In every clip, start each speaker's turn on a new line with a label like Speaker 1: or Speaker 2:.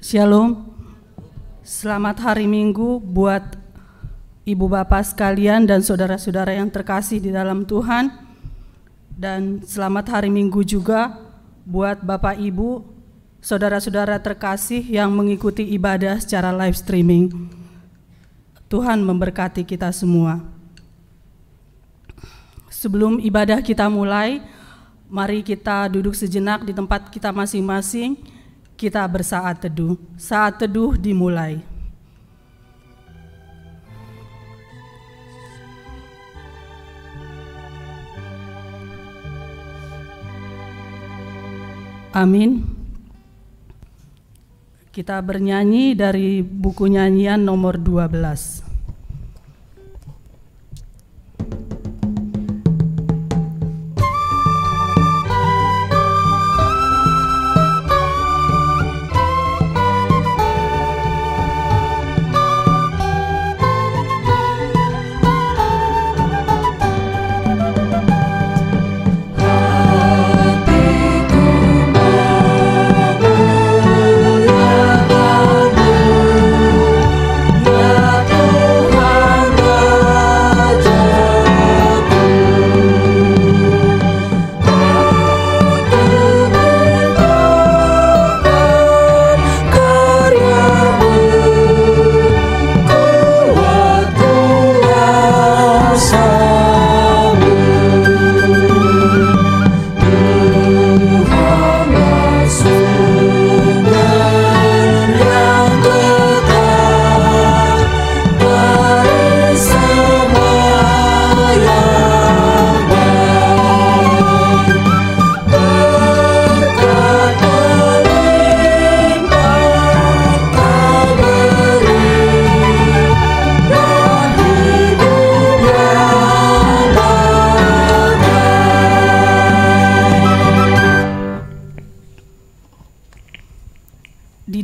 Speaker 1: Shalom, selamat hari Minggu buat Ibu Bapak sekalian dan saudara-saudara yang terkasih di dalam Tuhan. Dan selamat hari Minggu juga buat Bapak Ibu, saudara-saudara terkasih yang mengikuti ibadah secara live streaming. Tuhan memberkati kita semua. Sebelum ibadah kita mulai, mari kita duduk sejenak di tempat kita masing-masing. Kita bersaat teduh. Saat teduh dimulai. Amin. Kita bernyanyi dari buku nyanyian nomor 12.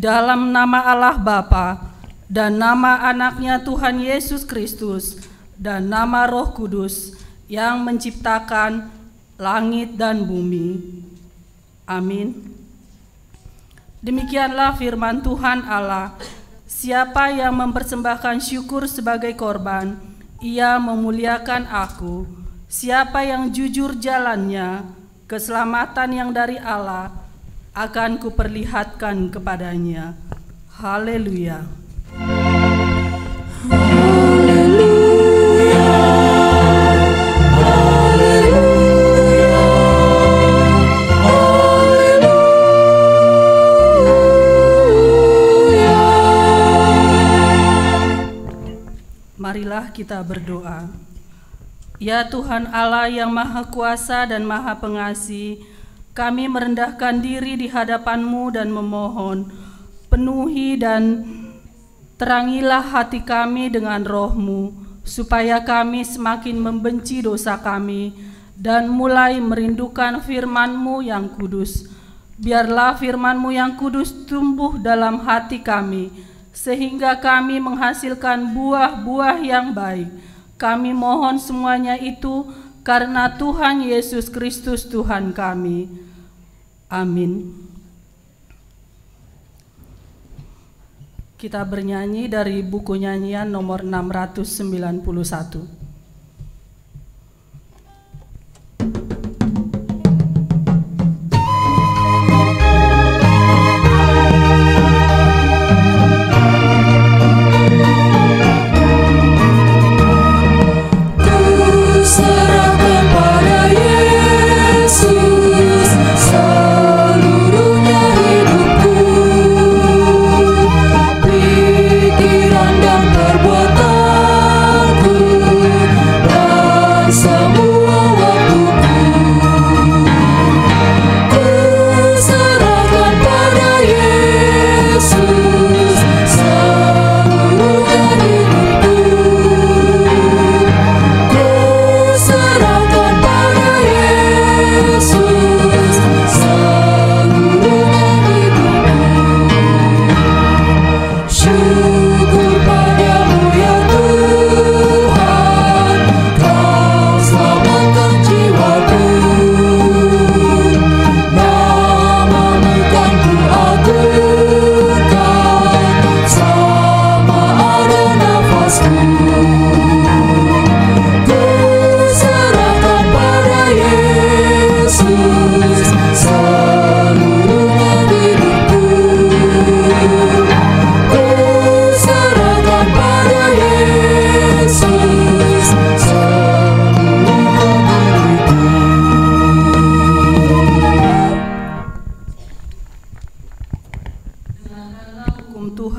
Speaker 1: Dalam nama Allah Bapa dan nama anaknya Tuhan Yesus Kristus dan nama Roh Kudus yang menciptakan langit dan bumi. Amin. Demikianlah firman Tuhan Allah. Siapa yang mempersembahkan syukur sebagai korban, ia memuliakan aku. Siapa yang jujur jalannya, keselamatan yang dari Allah akan kuperlihatkan kepadanya. Haleluya. Marilah kita berdoa. Ya Tuhan Allah yang Maha Kuasa dan Maha Pengasih, kami merendahkan diri di hadapan-Mu dan memohon, penuhi dan terangilah hati kami dengan Roh-Mu, supaya kami semakin membenci dosa kami dan mulai merindukan firman-Mu yang kudus. Biarlah firman-Mu yang kudus tumbuh dalam hati kami, sehingga kami menghasilkan buah-buah yang baik. Kami mohon semuanya itu karena Tuhan Yesus Kristus Tuhan kami. Amin. Kita bernyanyi dari buku nyanyian nomor 691.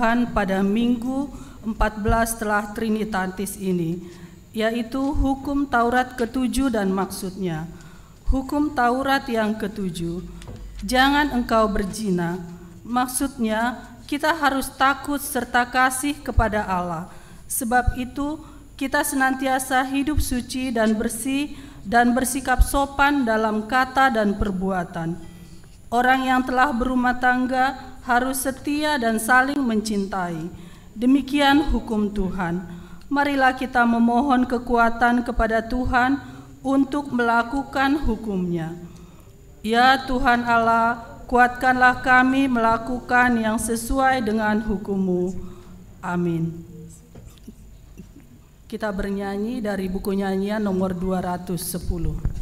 Speaker 1: Tuhan pada Minggu 14 setelah Trinitatis ini, yaitu hukum Taurat ke-7 dan maksudnya. Hukum Taurat yang ke-7, jangan engkau berzina. Maksudnya, kita harus takut serta kasih kepada Allah. Sebab itu, kita senantiasa hidup suci dan bersih dan bersikap sopan dalam kata dan perbuatan. Orang yang telah berumah tangga harus setia dan saling mencintai. Demikian hukum Tuhan. Marilah kita memohon kekuatan kepada Tuhan untuk melakukan hukum-Nya. Ya Tuhan Allah, kuatkanlah kami melakukan yang sesuai dengan hukum-Mu. Amin. Kita bernyanyi dari buku nyanyian nomor 210.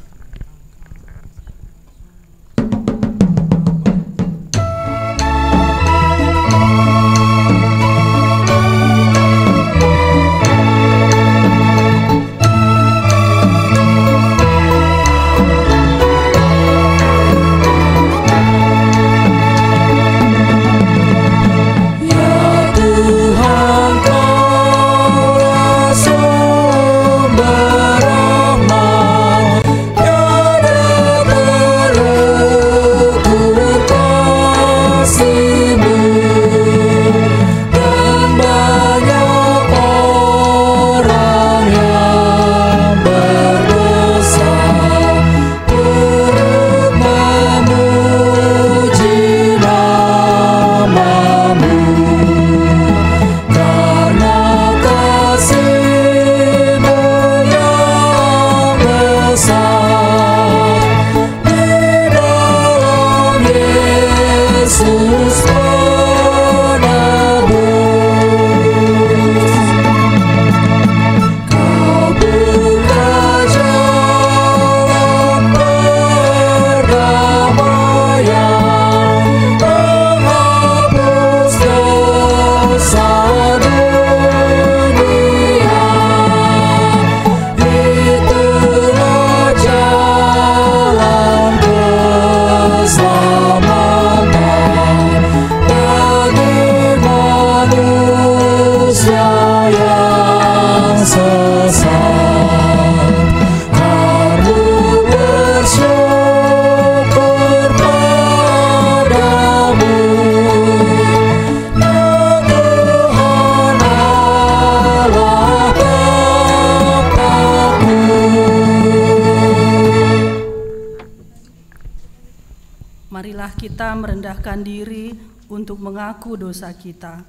Speaker 1: Marilah kita merendahkan diri untuk mengaku dosa kita.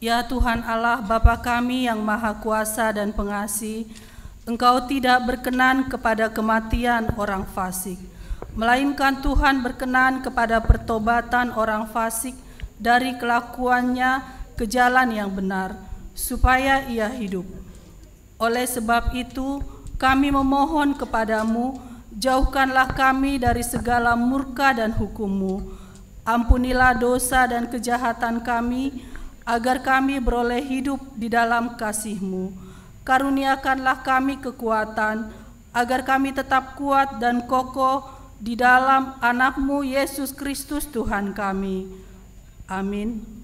Speaker 1: Ya Tuhan Allah, Bapa kami yang Maha Kuasa dan Pengasih, Engkau tidak berkenan kepada kematian orang fasik, melainkan Tuhan berkenan kepada pertobatan orang fasik dari kelakuannya ke jalan yang benar, supaya ia hidup. Oleh sebab itu, kami memohon kepadamu, jauhkanlah kami dari segala murka dan hukum-Mu. Ampunilah dosa dan kejahatan kami, agar kami beroleh hidup di dalam kasih-Mu. Karuniakanlah kami kekuatan, agar kami tetap kuat dan kokoh di dalam Anak-Mu Yesus Kristus Tuhan kami. Amin.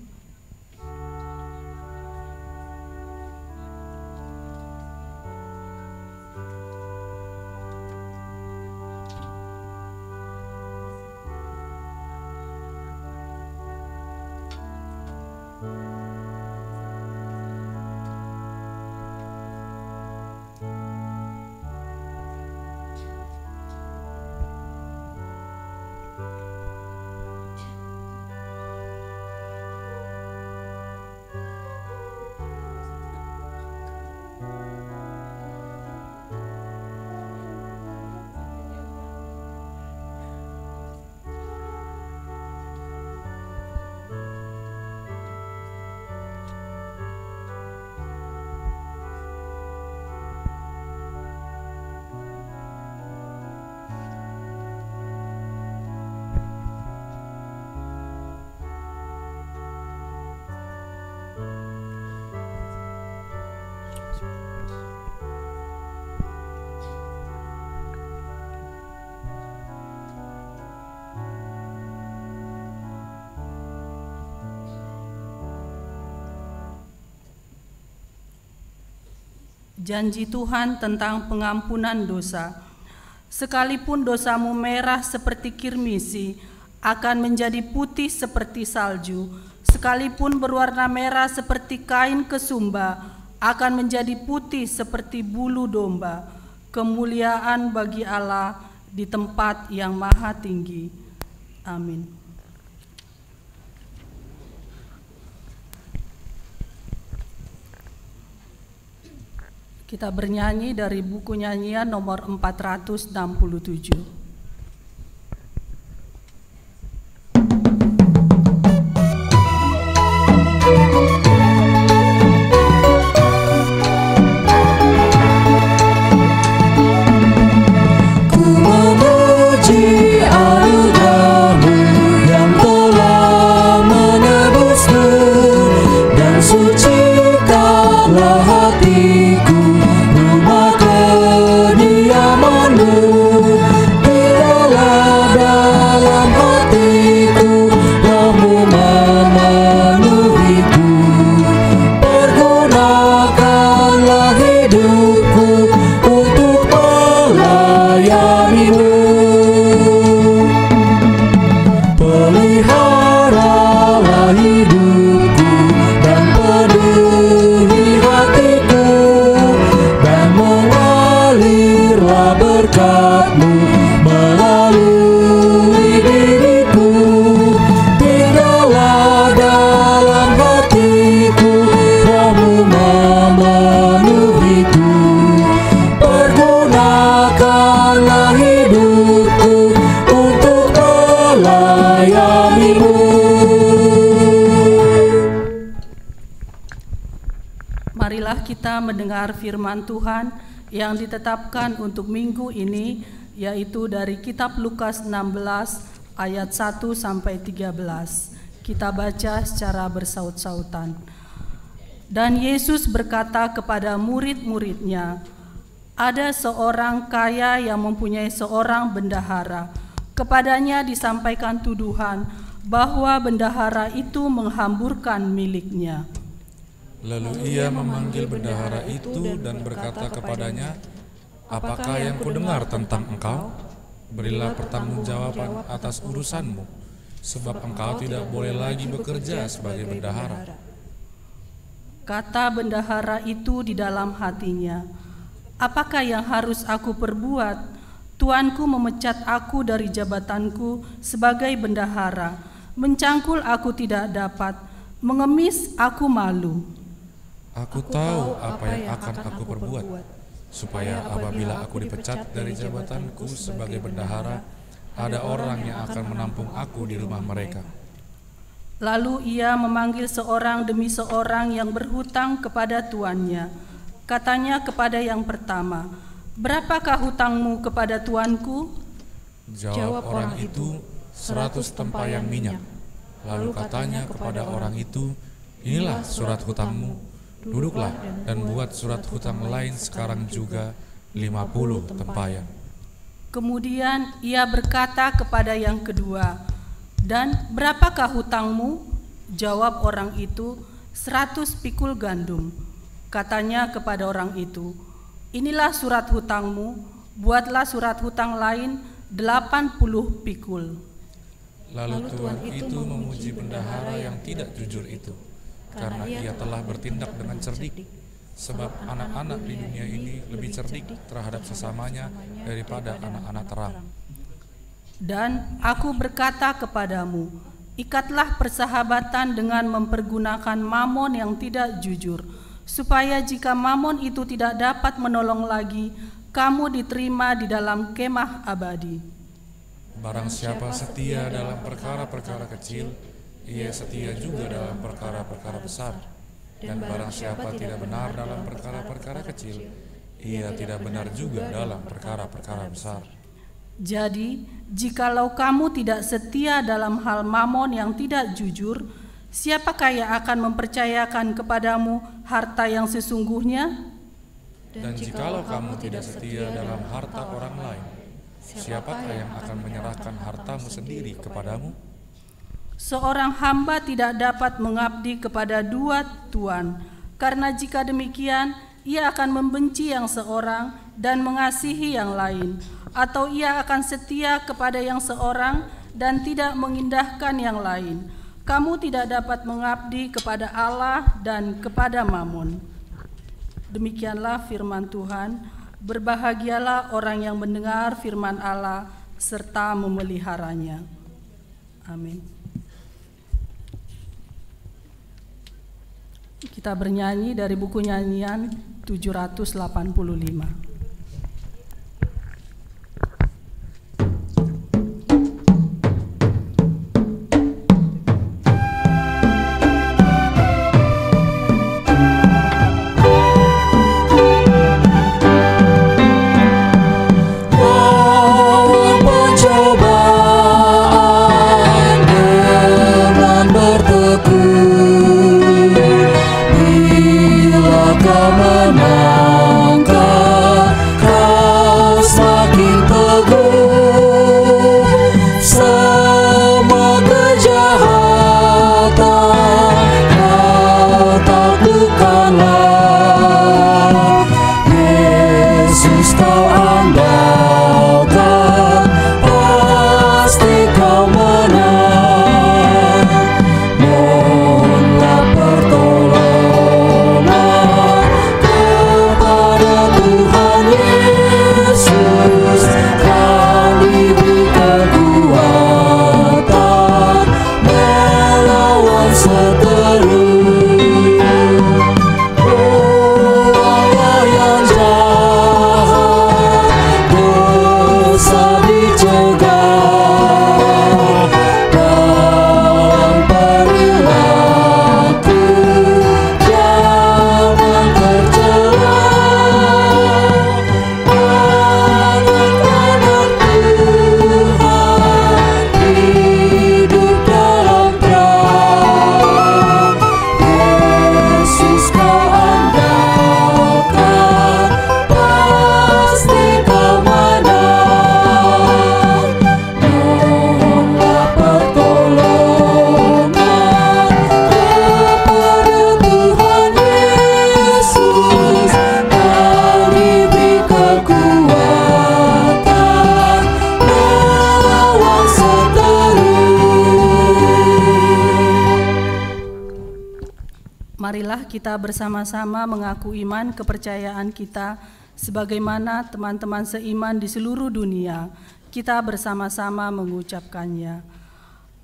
Speaker 1: janji Tuhan tentang pengampunan dosa. Sekalipun dosamu merah seperti kirmisi, akan menjadi putih seperti salju. Sekalipun berwarna merah seperti kain kesumba, akan menjadi putih seperti bulu domba. Kemuliaan bagi Allah di tempat yang maha tinggi. Amin. Kita bernyanyi dari buku nyanyian nomor 467. Marilah kita mendengar firman Tuhan yang ditetapkan untuk minggu ini, yaitu dari kitab Lukas 16 ayat 1 sampai 13. Kita baca secara bersaut-sautan. Dan Yesus berkata kepada murid-muridnya, ada seorang kaya yang mempunyai seorang bendahara. Kepadanya disampaikan tuduhan bahwa bendahara itu menghamburkan miliknya.
Speaker 2: Lalu ia memanggil bendahara itu dan berkata kepadanya, apakah yang kudengar tentang engkau? Berilah pertanggungjawaban atas urusanmu, sebab engkau tidak boleh lagi bekerja sebagai bendahara.
Speaker 1: Kata bendahara itu di dalam hatinya, apakah yang harus aku perbuat? Tuanku memecat aku dari jabatanku sebagai bendahara. Mencangkul aku tidak dapat, mengemis aku malu.
Speaker 2: Aku tahu apa yang akan aku perbuat, supaya apabila aku dipecat dari jabatanku sebagai bendahara, ada orang yang akan menampung aku di rumah mereka.
Speaker 1: Lalu ia memanggil seorang demi seorang yang berhutang kepada tuannya. Katanya kepada yang pertama, berapakah hutangmu kepada tuanku?
Speaker 2: Jawab orang itu, 100 tempayan minyak. Lalu katanya kepada orang itu, inilah surat hutangmu. Duduklah dan buat surat hutang lain sekarang juga 50 tempayan.
Speaker 1: Kemudian ia berkata kepada yang kedua, dan berapakah hutangmu? Jawab orang itu, 100 pikul gandum. Katanya kepada orang itu, inilah surat hutangmu, buatlah surat hutang lain 80 pikul.
Speaker 2: Lalu tuan itu memuji bendahara yang tidak jujur itu, karena ia telah bertindak dengan cerdik, sebab anak-anak di dunia ini lebih cerdik terhadap sesamanya daripada anak-anak terang.
Speaker 1: Dan aku berkata kepadamu, ikatlah persahabatan dengan mempergunakan mamon yang tidak jujur, supaya jika mamon itu tidak dapat menolong lagi, kamu diterima di dalam kemah abadi.
Speaker 2: Barang siapa setia dalam perkara-perkara kecil, ia setia juga dalam perkara-perkara besar. Dan barang siapa tidak benar dalam perkara-perkara kecil, ia tidak benar juga dalam perkara-perkara besar.
Speaker 1: Jadi, jikalau kamu tidak setia dalam hal mamon yang tidak jujur, siapakah yang akan mempercayakan kepadamu harta yang sesungguhnya?
Speaker 2: Dan jikalau kamu tidak setia dalam harta orang lain, siapakah yang akan menyerahkan hartamu sendiri kepadamu?
Speaker 1: Seorang hamba tidak dapat mengabdi kepada dua tuan, karena jika demikian, ia akan membenci yang seorang dan mengasihi yang lain, atau ia akan setia kepada yang seorang dan tidak mengindahkan yang lain. Kamu tidak dapat mengabdi kepada Allah dan kepada Mammon. Demikianlah firman Tuhan. Berbahagialah orang yang mendengar firman Allah serta memeliharanya. Amin. Kita bernyanyi dari buku nyanyian 785. Marilah kita bersama-sama mengaku iman kepercayaan kita sebagaimana teman-teman seiman di seluruh dunia. Kita bersama-sama mengucapkannya.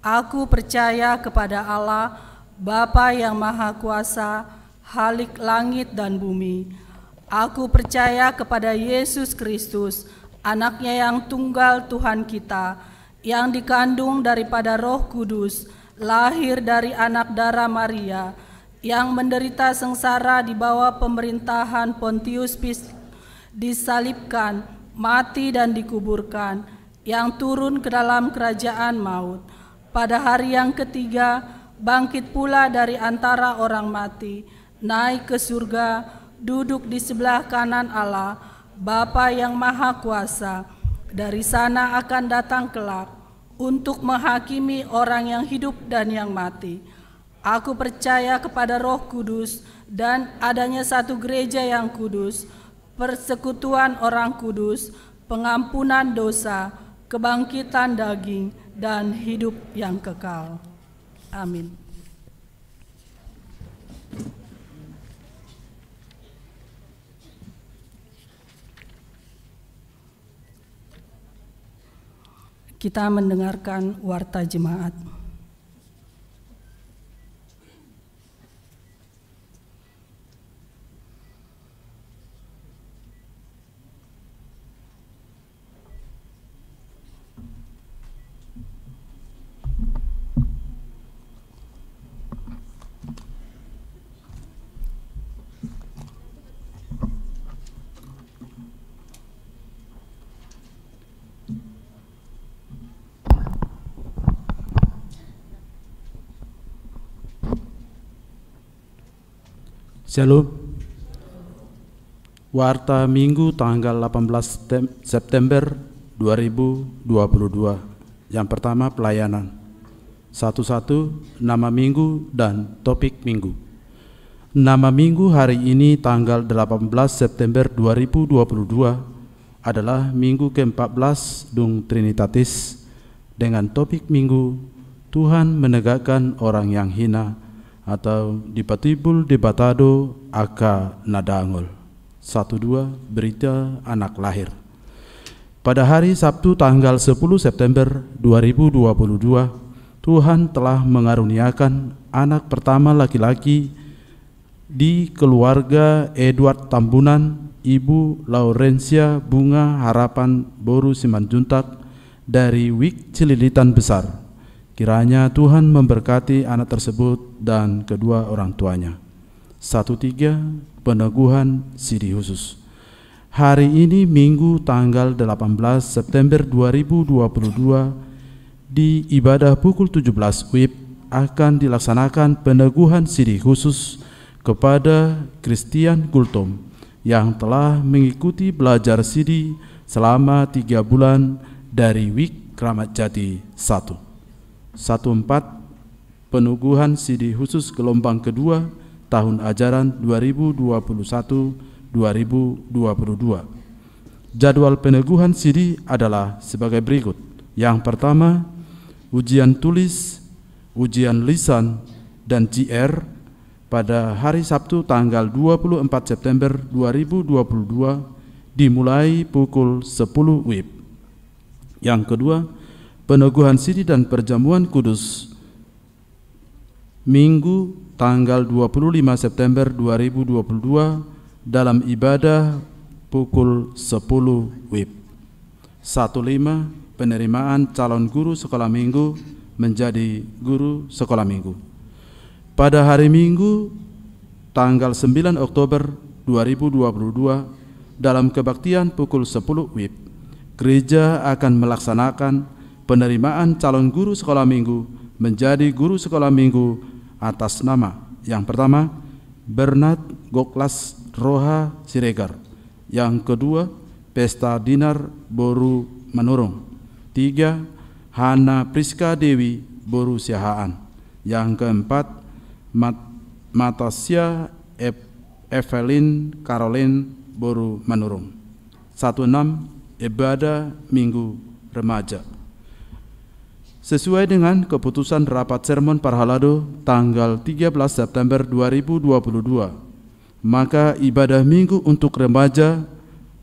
Speaker 1: Aku percaya kepada Allah, Bapa yang Maha Kuasa, Khalik langit dan bumi. Aku percaya kepada Yesus Kristus, Anaknya yang tunggal Tuhan kita, yang dikandung daripada Roh Kudus, lahir dari anak darah Maria, yang menderita sengsara di bawah pemerintahan Pontius Pilatus, disalibkan, mati dan dikuburkan, yang turun ke dalam kerajaan maut. Pada hari yang ketiga, bangkit pula dari antara orang mati, naik ke surga, duduk di sebelah kanan Allah, Bapa yang Maha Kuasa. Dari sana akan datang kelak untuk menghakimi orang yang hidup dan yang mati. Aku percaya kepada Roh Kudus dan adanya satu gereja yang kudus, persekutuan orang kudus, pengampunan dosa, kebangkitan daging, dan hidup yang kekal. Amin. Kita mendengarkan warta jemaat.
Speaker 3: Shalom. Warta Minggu tanggal 18 September 2022. Yang pertama pelayanan. Satu-satu nama minggu dan topik minggu. Nama minggu hari ini tanggal 18 September 2022 adalah minggu ke-14 Dung Trinitatis dengan topik minggu Tuhan menegakkan orang yang hina atau dipatibul debatado aka nadangol. 1-2 berita anak lahir. Pada hari Sabtu tanggal 10 September 2022, Tuhan telah mengaruniakan anak pertama laki-laki di keluarga Edward Tambunan, Ibu Laurencia Bunga Harapan Boru Simanjuntak dari Wik Cililitan Besar. Kiranya Tuhan memberkati anak tersebut dan kedua orang tuanya. 1-3 Peneguhan Sidi Khusus. Hari ini Minggu tanggal 18 September 2022 di ibadah pukul 17 WIB akan dilaksanakan peneguhan Sidi Khusus kepada Christian Gultom yang telah mengikuti belajar Sidi selama 3 bulan dari WIK Kramat Jati 1. 1-4 Peneguhan Sidi Khusus gelombang kedua tahun ajaran 2021-2022. Jadwal peneguhan Sidi adalah sebagai berikut. Yang pertama, ujian tulis, ujian lisan, dan JR pada hari Sabtu tanggal 24 September 2022 dimulai pukul 10 WIB. Yang kedua, peneguhan Sidi dan perjamuan kudus Minggu tanggal 25 September 2022 dalam ibadah pukul 10 WIB. 1-5 penerimaan calon guru sekolah minggu menjadi guru sekolah minggu. Pada hari Minggu tanggal 9 Oktober 2022 dalam kebaktian pukul 10 WIB, gereja akan melaksanakan penerimaan calon guru sekolah minggu menjadi guru sekolah minggu atas nama yang pertama Bernard Goklas Roha Siregar, yang kedua Pesta Dinar Boru Manurung, 3 Hana Priska Dewi Boru Siahaan, yang keempat Matasya Evelyn Caroline Boru Manurung. 1-6 ibadah Minggu Remaja. Sesuai dengan keputusan rapat sermon Parhalado tanggal 13 September 2022, maka ibadah Minggu untuk remaja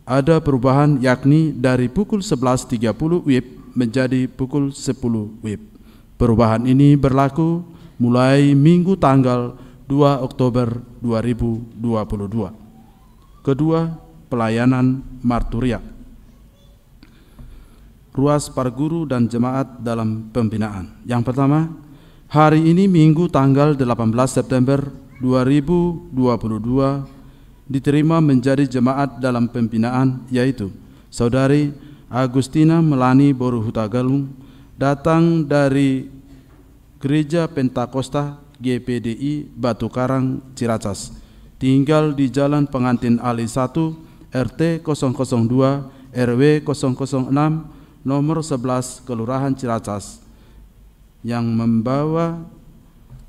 Speaker 3: ada perubahan, yakni dari pukul 11.30 WIB menjadi pukul 10 WIB. Perubahan ini berlaku mulai Minggu tanggal 2 Oktober 2022. Kedua, pelayanan marturia. Ruas para guru dan jemaat dalam pembinaan. Yang pertama, hari ini Minggu tanggal 18 September 2022 diterima menjadi jemaat dalam pembinaan, yaitu Saudari Agustina Melani Boru Hutagalung, datang dari Gereja Pentakosta GPDI Batu Karang Ciracas, tinggal di Jalan Pengantin Ali 1 RT 002 RW 006 nomor 11 Kelurahan Ciracas, yang membawa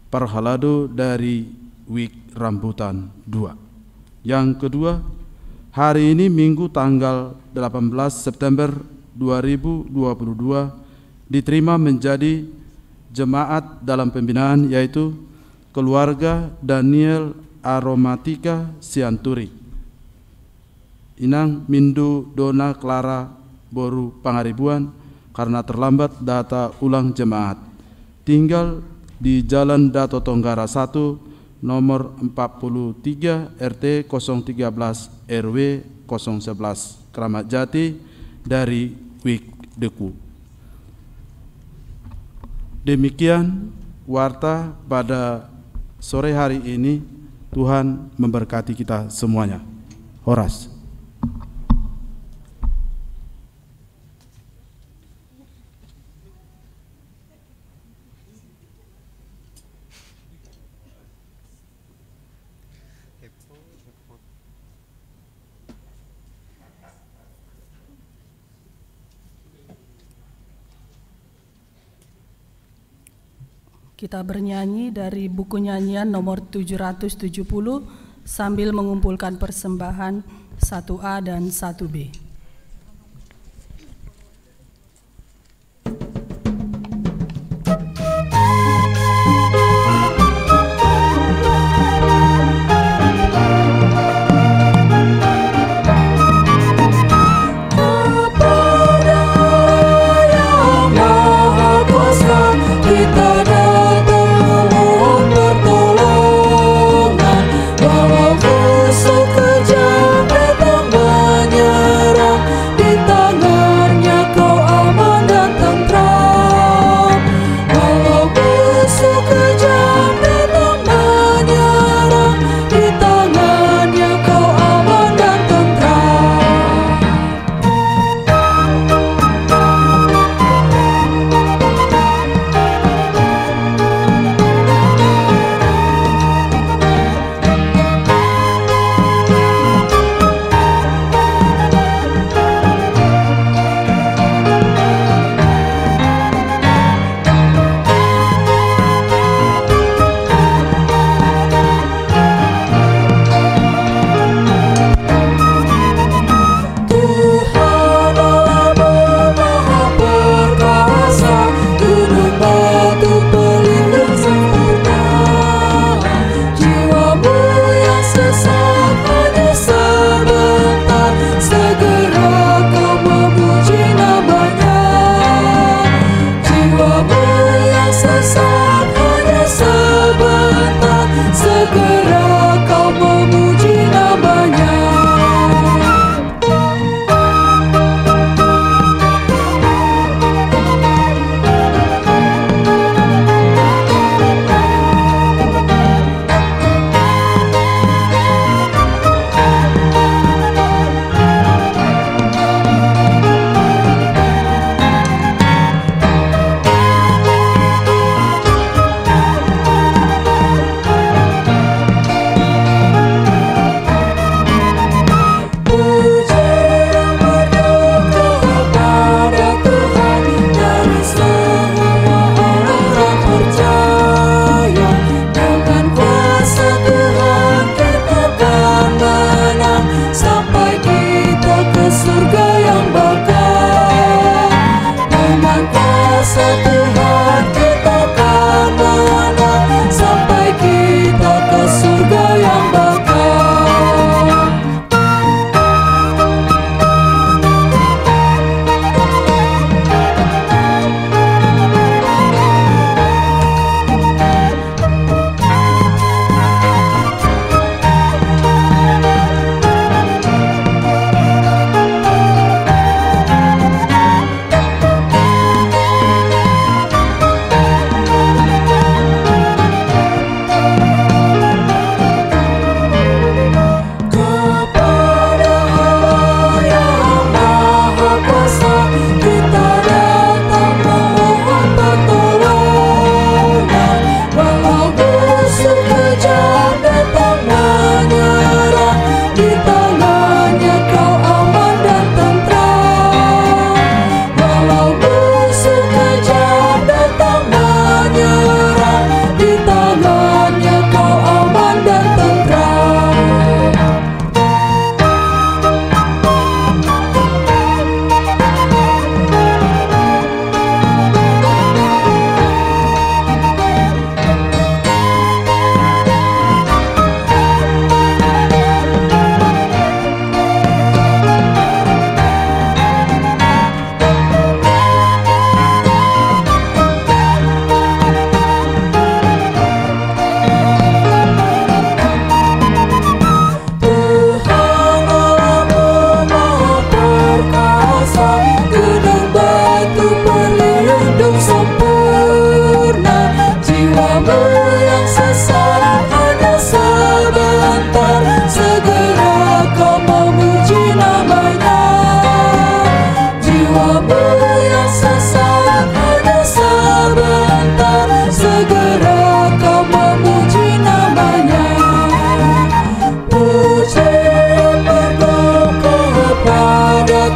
Speaker 3: Parhalado dari Wik Rambutan 2. Yang kedua, hari ini Minggu tanggal 18 September 2022 diterima menjadi jemaat dalam pembinaan, yaitu keluarga Daniel Aromatika Sianturi, Inang Mindu Dona Clara Boru Pangaribuan, karena terlambat data ulang jemaat, tinggal di Jalan Dato Tonggara 1 nomor 43 RT 013 RW 011 Kramat Jati dari Wik Deku. Demikian warta pada sore hari ini. Tuhan memberkati kita semuanya. Horas.
Speaker 1: Kita bernyanyi dari buku nyanyian nomor 770 sambil mengumpulkan persembahan 1A dan 1B.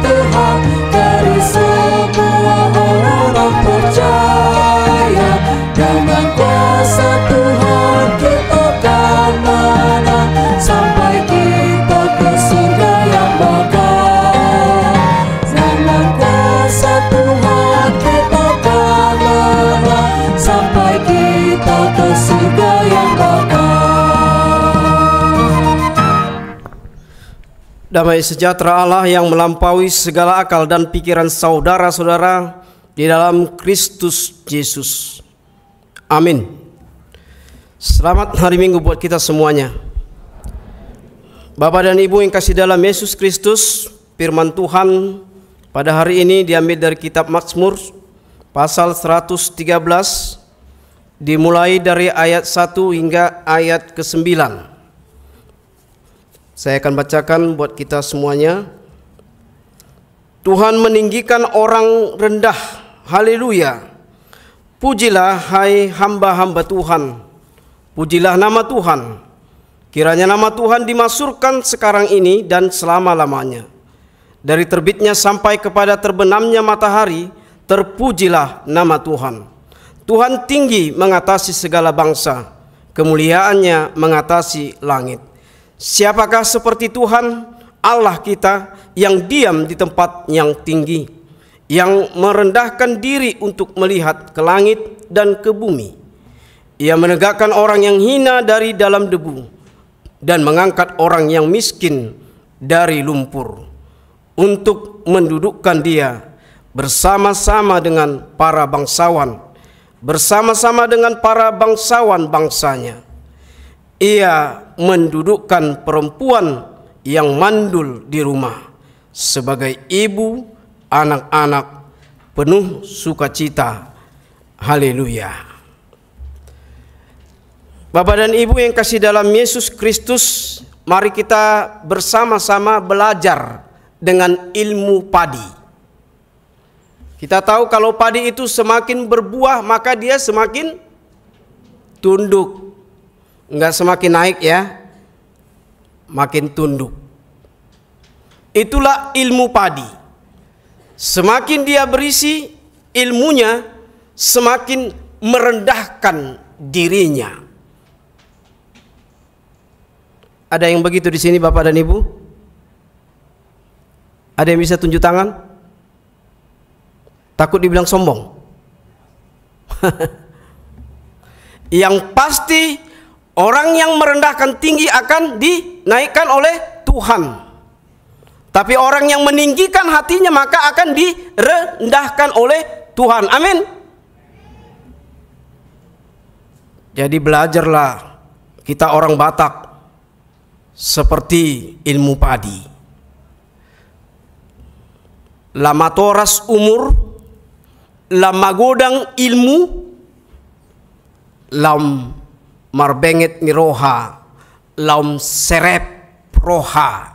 Speaker 4: Tuhan dari semua Damai sejahtera Allah yang melampaui segala akal dan pikiran saudara-saudara di dalam Kristus Yesus. Amin. Selamat hari Minggu buat kita semuanya. Bapak dan Ibu yang kasih dalam Yesus Kristus, firman Tuhan pada hari ini diambil dari kitab Mazmur pasal 113, dimulai dari ayat 1 hingga ayat ke-9. Saya akan bacakan buat kita semuanya. Tuhan meninggikan orang rendah. Haleluya. Pujilah hai hamba-hamba Tuhan. Pujilah nama Tuhan. Kiranya nama Tuhan dimasyhurkan sekarang ini dan selama-lamanya. Dari terbitnya sampai kepada terbenamnya matahari, terpujilah nama Tuhan. Tuhan tinggi mengatasi segala bangsa. Kemuliaannya mengatasi langit. Siapakah seperti Tuhan Allah kita yang diam di tempat yang tinggi, yang merendahkan diri untuk melihat ke langit dan ke bumi. Ia menegakkan orang yang hina dari dalam debu dan mengangkat orang yang miskin dari lumpur, untuk mendudukkan dia bersama-sama dengan para bangsawan, bersama-sama dengan para bangsawan bangsanya. Ia mendudukkan perempuan yang mandul di rumah sebagai ibu anak-anak penuh sukacita. Haleluya. Bapak dan Ibu yang kasih dalam Yesus Kristus, mari kita bersama-sama belajar dengan ilmu padi. Kita tahu kalau padi itu semakin berbuah maka dia semakin tunduk. Enggak semakin naik ya, makin tunduk. Itulah ilmu padi. Semakin dia berisi ilmunya, semakin merendahkan dirinya. Ada yang begitu di sini Bapak dan Ibu? Ada yang bisa tunjuk tangan? Takut dibilang sombong. Yang pasti orang yang merendahkan tinggi akan dinaikkan oleh Tuhan. Tapi orang yang meninggikan hatinya maka akan direndahkan oleh Tuhan. Amin. Jadi belajarlah kita orang Batak seperti ilmu padi. Lama toras umur, lama godang ilmu, lam marbenget ni roha, laum serep roha.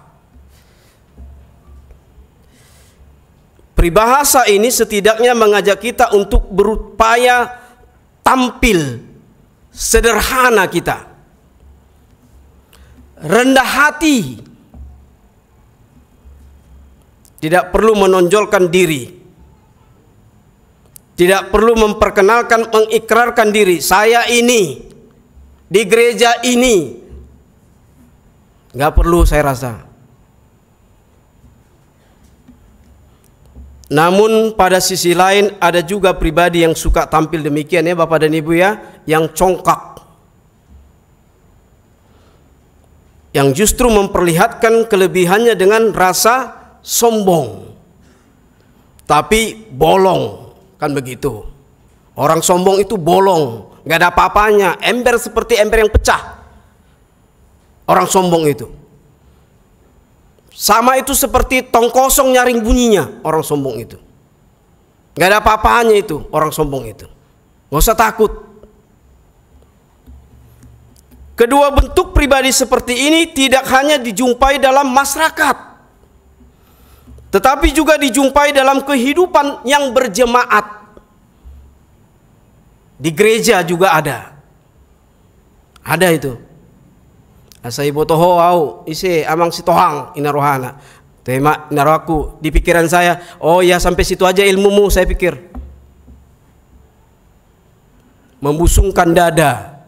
Speaker 4: Peribahasa ini setidaknya mengajak kita untuk berupaya tampil sederhana kita, rendah hati, tidak perlu menonjolkan diri, tidak perlu memperkenalkan, mengikrarkan diri. Saya ini di gereja ini, nggak perlu saya rasa. Namun pada sisi lain ada juga pribadi yang suka tampil demikian ya Bapak dan Ibu ya, yang congkak, yang justru memperlihatkan kelebihannya dengan rasa sombong, tapi bolong, kan begitu. Orang sombong itu bolong, nggak ada apa-apanya, ember seperti ember yang pecah. Orang sombong itu sama itu seperti tong kosong nyaring bunyinya. Orang sombong itu nggak ada apa-apanya itu. Orang sombong itu nggak usah takut. Kedua bentuk pribadi seperti ini tidak hanya dijumpai dalam masyarakat, tetapi juga dijumpai dalam kehidupan yang berjemaat. Di gereja juga ada itu. Asai botoho au isi amang si tohang ina rohana. Tema naraku di pikiran saya, oh ya sampai situ aja ilmumu, saya pikir. Membusungkan dada,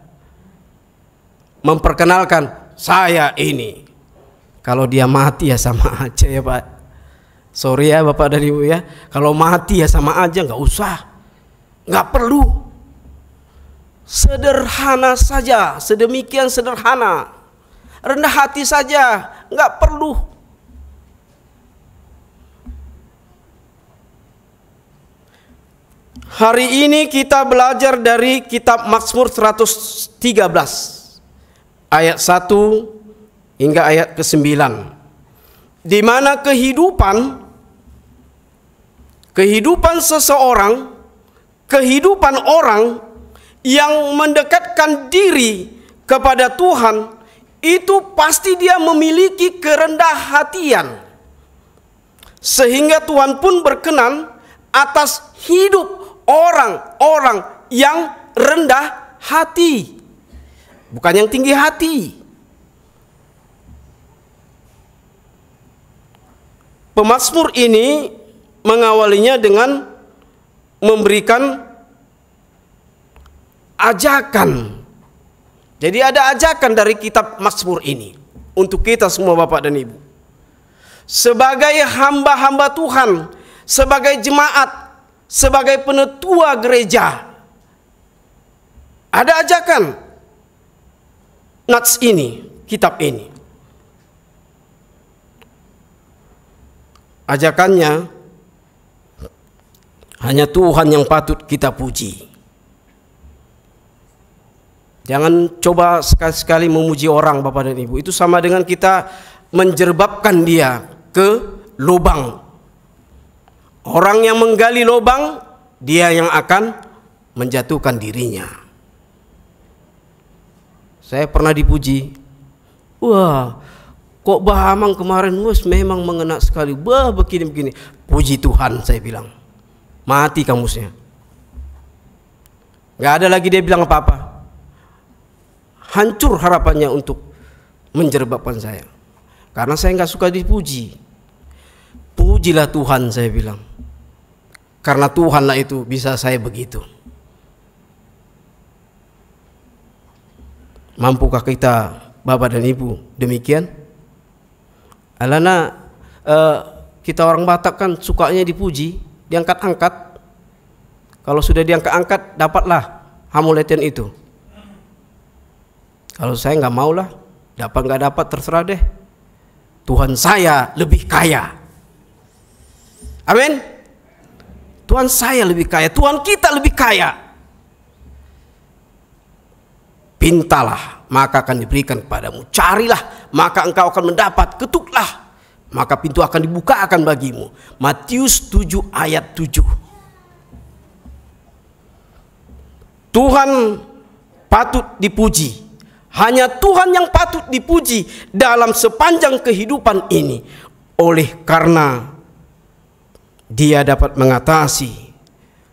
Speaker 4: memperkenalkan saya ini. Kalau dia mati ya sama aja ya Pak. Sorry ya Bapak dan Ibu ya. Kalau mati ya sama aja, nggak usah, nggak perlu. Sederhana saja, sedemikian sederhana. Rendah hati saja, nggak perlu. Hari ini kita belajar dari kitab Mazmur 113 ayat 1 hingga ayat ke-9, di mana kehidupan seseorang, kehidupan orang yang mendekatkan diri kepada Tuhan itu pasti dia memiliki kerendah hatian, sehingga Tuhan pun berkenan atas hidup orang-orang yang rendah hati, bukan yang tinggi hati. Pemazmur ini mengawalinya dengan memberikan ajakan. Jadi ada ajakan dari kitab Mazmur ini untuk kita semua Bapak dan Ibu. Sebagai hamba-hamba Tuhan, sebagai jemaat, sebagai penetua gereja, ada ajakan nats ini, kitab ini. Ajakannya hanya Tuhan yang patut kita puji. Jangan coba sekali-sekali memuji orang Bapak dan Ibu. Itu sama dengan kita menjerbabkan dia ke lubang. Orang yang menggali lubang, dia yang akan menjatuhkan dirinya. Saya pernah dipuji. Wah, kok Bah Amang kemarin memang mengena sekali. Bah, begini-begini. Puji Tuhan, saya bilang. Mati kamusnya. Gak ada lagi dia bilang apa-apa. Hancur harapannya untuk menjerbabkan saya, karena saya nggak suka dipuji. Pujilah Tuhan, saya bilang, karena Tuhanlah itu bisa saya begitu. Mampukah kita Bapak dan Ibu demikian? Alana kita orang Batak kan sukanya dipuji, diangkat-angkat. Kalau sudah diangkat-angkat, dapatlah hamuleten itu. Kalau saya nggak mau lah, dapat nggak dapat terserah deh. Tuhan saya lebih kaya. Amin. Tuhan saya lebih kaya, Tuhan kita lebih kaya. Pintalah, maka akan diberikan kepadamu. Carilah, maka engkau akan mendapat. Ketuklah, maka pintu akan dibukakan bagimu. Matius 7 ayat 7. Tuhan patut dipuji. Hanya Tuhan yang patut dipuji dalam sepanjang kehidupan ini. Oleh karena Dia dapat mengatasi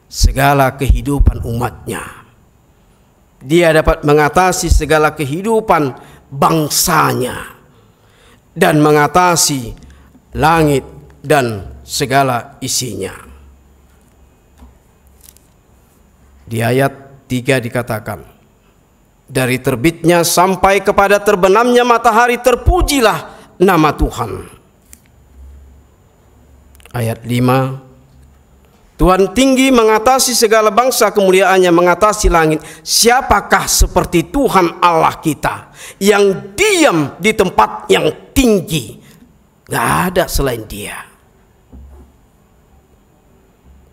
Speaker 4: segala kehidupan umatnya. Dia dapat mengatasi segala kehidupan bangsanya. Dan mengatasi langit dan segala isinya. Di ayat 3 dikatakan, dari terbitnya sampai kepada terbenamnya matahari terpujilah nama Tuhan. Ayat 5, Tuhan tinggi mengatasi segala bangsa, kemuliaannya mengatasi langit. Siapakah seperti Tuhan Allah kita yang diam di tempat yang tinggi? Gak ada selain Dia.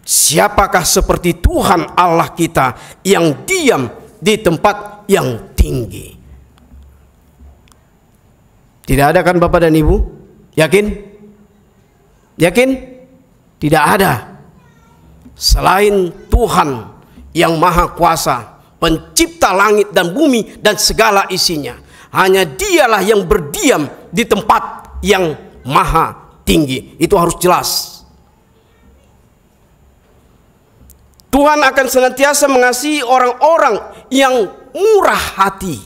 Speaker 4: Siapakah seperti Tuhan Allah kita yang diam di tempat yang tinggi? Tidak ada kan Bapak dan Ibu? Yakin? Yakin? Tidak ada. Selain Tuhan yang maha kuasa, pencipta langit dan bumi dan segala isinya. Hanya Dialah yang berdiam di tempat yang maha tinggi. Itu harus jelas. Tuhan akan senantiasa mengasihi orang-orang yang murah hati,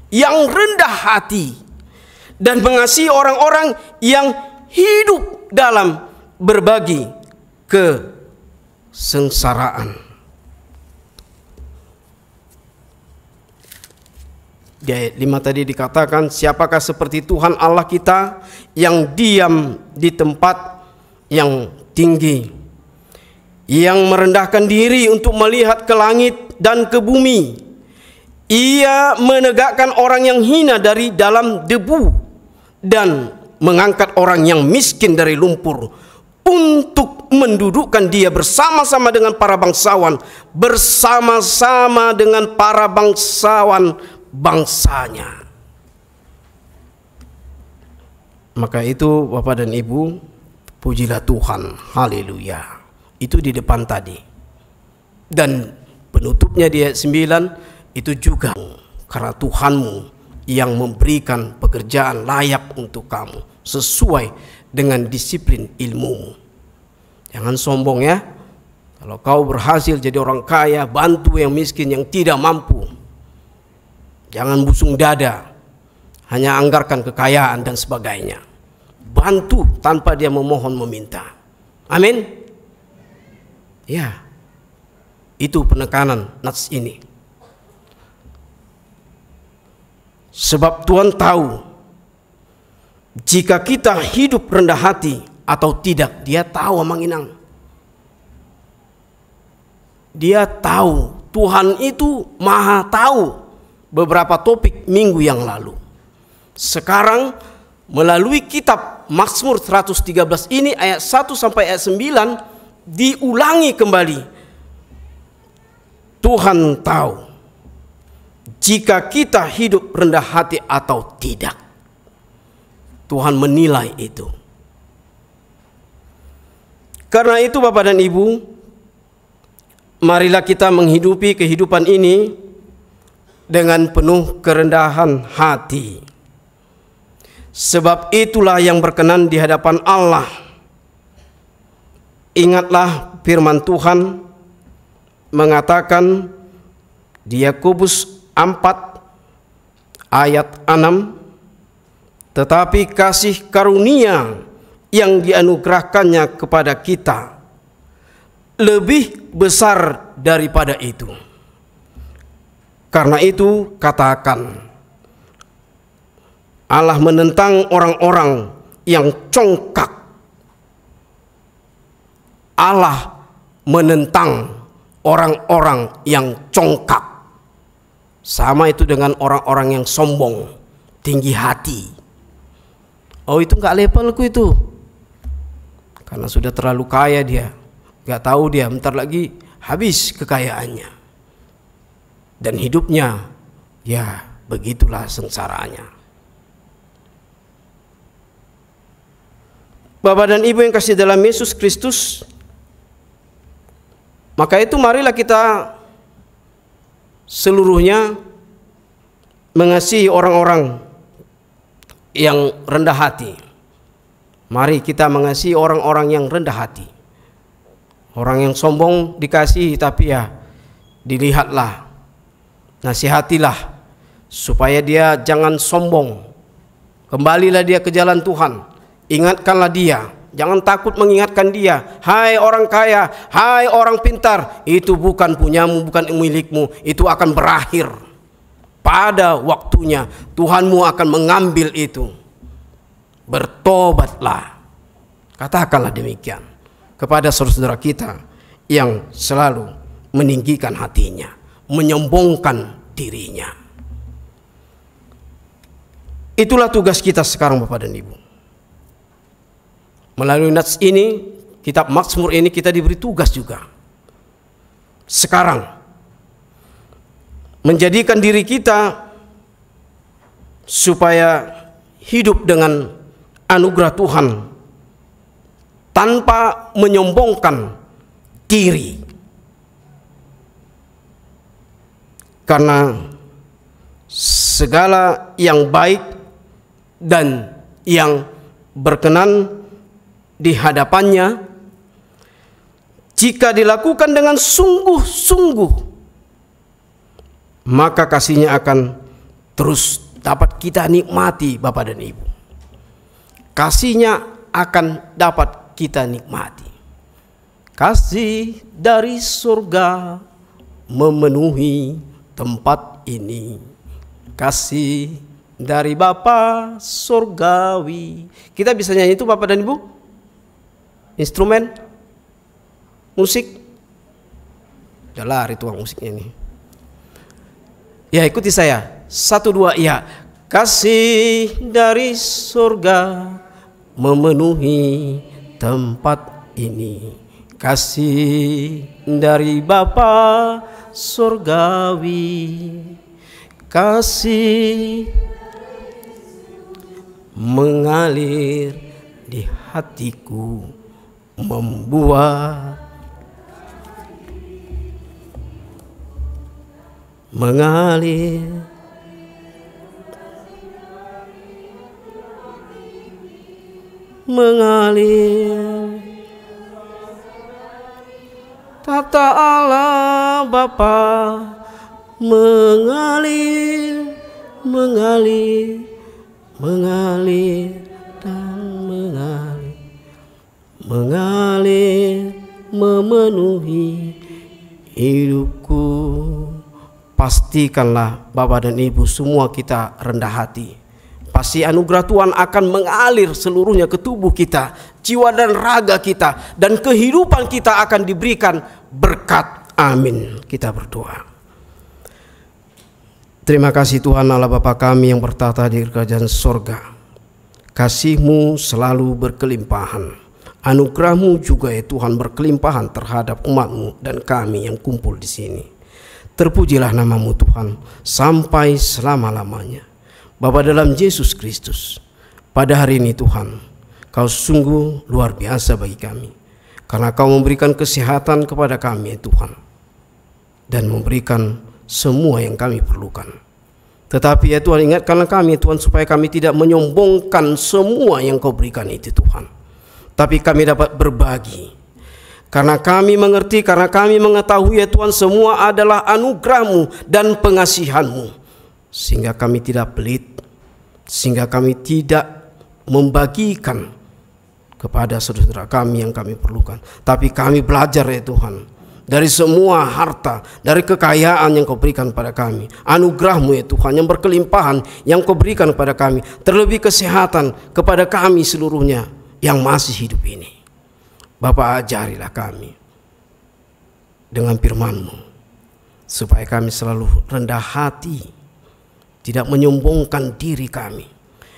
Speaker 4: yang rendah hati, dan mengasihi orang-orang yang hidup dalam berbagi kesengsaraan. Di ayat 5 tadi dikatakan, siapakah seperti Tuhan Allah kita yang diam di tempat yang tinggi, yang merendahkan diri untuk melihat ke langit dan ke bumi. Ia menegakkan orang yang hina dari dalam debu dan mengangkat orang yang miskin dari lumpur, untuk mendudukkan dia bersama-sama dengan para bangsawan, bersama-sama dengan para bangsawan bangsanya. Maka itu Bapak dan Ibu, pujilah Tuhan, haleluya. Itu di depan tadi. Dan penutupnya di ayat 9 itu juga karena Tuhanmu yang memberikan pekerjaan layak untuk kamu sesuai dengan disiplin ilmumu. Jangan sombong ya. Kalau kau berhasil jadi orang kaya, bantu yang miskin yang tidak mampu. Jangan busung dada, hanya anggarkan kekayaan dan sebagainya. Bantu tanpa dia memohon meminta. Amin. Ya, itu penekanan nats ini. Sebab Tuhan tahu jika kita hidup rendah hati atau tidak. Dia tahu, Amang Inang. Dia tahu. Tuhan itu maha tahu. Beberapa topik minggu yang lalu. Sekarang melalui kitab Mazmur 113 ini ayat 1 sampai ayat 9 diulangi kembali. Tuhan tahu jika kita hidup rendah hati atau tidak. Tuhan menilai itu. Karena itu Bapak dan Ibu, marilah kita menghidupi kehidupan ini dengan penuh kerendahan hati. Sebab itulah yang berkenan di hadapan Allah. Ingatlah firman Tuhan mengatakan di Yakobus 4 ayat 6, tetapi kasih karunia yang dianugerahkannya kepada kita lebih besar daripada itu. Karena itu katakan, Allah menentang orang-orang yang congkak. Allah menentang orang-orang yang congkak. Sama itu dengan orang-orang yang sombong, tinggi hati. Oh, itu nggak levelku itu. Karena sudah terlalu kaya dia. Nggak tahu dia bentar lagi habis kekayaannya. Dan hidupnya ya begitulah sengsaranya. Bapak dan Ibu yang kasih dalam Yesus Kristus, maka itu marilah kita seluruhnya mengasihi orang-orang yang rendah hati. Mari kita mengasihi orang-orang yang rendah hati. Orang yang sombong dikasihi, tapi ya dilihatlah, nasihatilah supaya dia jangan sombong. Kembalilah dia ke jalan Tuhan. Ingatkanlah dia, jangan takut mengingatkan dia. Hai orang kaya, hai orang pintar, itu bukan punyamu, bukan milikmu. Itu akan berakhir. Pada waktunya Tuhanmu akan mengambil itu. Bertobatlah. Katakanlah demikian kepada saudara-saudara kita yang selalu meninggikan hatinya, menyombongkan dirinya. Itulah tugas kita sekarang Bapak dan Ibu. Melalui nats ini, kitab Mazmur ini kita diberi tugas juga. Sekarang menjadikan diri kita supaya hidup dengan anugerah Tuhan tanpa menyombongkan diri. Karena segala yang baik dan yang berkenan di hadapannya, jika dilakukan dengan sungguh-sungguh, maka kasihnya akan terus dapat kita nikmati Bapak dan Ibu. Kasihnya akan dapat kita nikmati. Kasih dari surga memenuhi tempat ini. Kasih dari Bapa surgawi. Kita bisa nyanyi itu Bapak dan Ibu? Instrumen musik. Udah lari tuang musiknya ini. Ya, ikuti saya. 1, 2, ya. Kasih dari surga memenuhi tempat ini. Kasih dari Bapa surgawi, kasih mengalir di hatiku, membuat mengalir tata Allah Bapa, mengalir dan mengalir memenuhi hidupku. Pastikanlah Bapak dan Ibu semua kita rendah hati. Pasti anugerah Tuhan akan mengalir seluruhnya ke tubuh kita, jiwa dan raga kita, dan kehidupan kita akan diberikan berkat. Amin. Kita berdoa. Terima kasih Tuhan Allah Bapa kami yang bertata di kerajaan sorga. Kasih-Mu selalu berkelimpahan. Anugerah-Mu juga ya Tuhan berkelimpahan terhadap umat-Mu dan kami yang kumpul di sini. Terpujilah nama-Mu Tuhan sampai selama-lamanya. Bapa dalam Yesus Kristus, pada hari ini Tuhan, Kau sungguh luar biasa bagi kami. Karena Kau memberikan kesehatan kepada kami ya Tuhan. Dan memberikan semua yang kami perlukan. Tetapi ya Tuhan, ingatkanlah kami Tuhan supaya kami tidak menyombongkan semua yang Kau berikan itu Tuhan. Tapi kami dapat berbagi. Karena kami mengerti, karena kami mengetahui ya Tuhan, semua adalah anugerah-Mu dan pengasihan-Mu. Sehingga kami tidak pelit, sehingga kami tidak membagikan kepada saudara kami yang kami perlukan. Tapi kami belajar ya Tuhan, dari semua harta, dari kekayaan yang Kau berikan pada kami, anugerah-Mu ya Tuhan yang berkelimpahan yang Kau berikan kepada kami, terlebih kesehatan kepada kami seluruhnya yang masih hidup ini. Bapa, ajarilah kami dengan firman-Mu supaya kami selalu rendah hati, tidak menyombongkan diri kami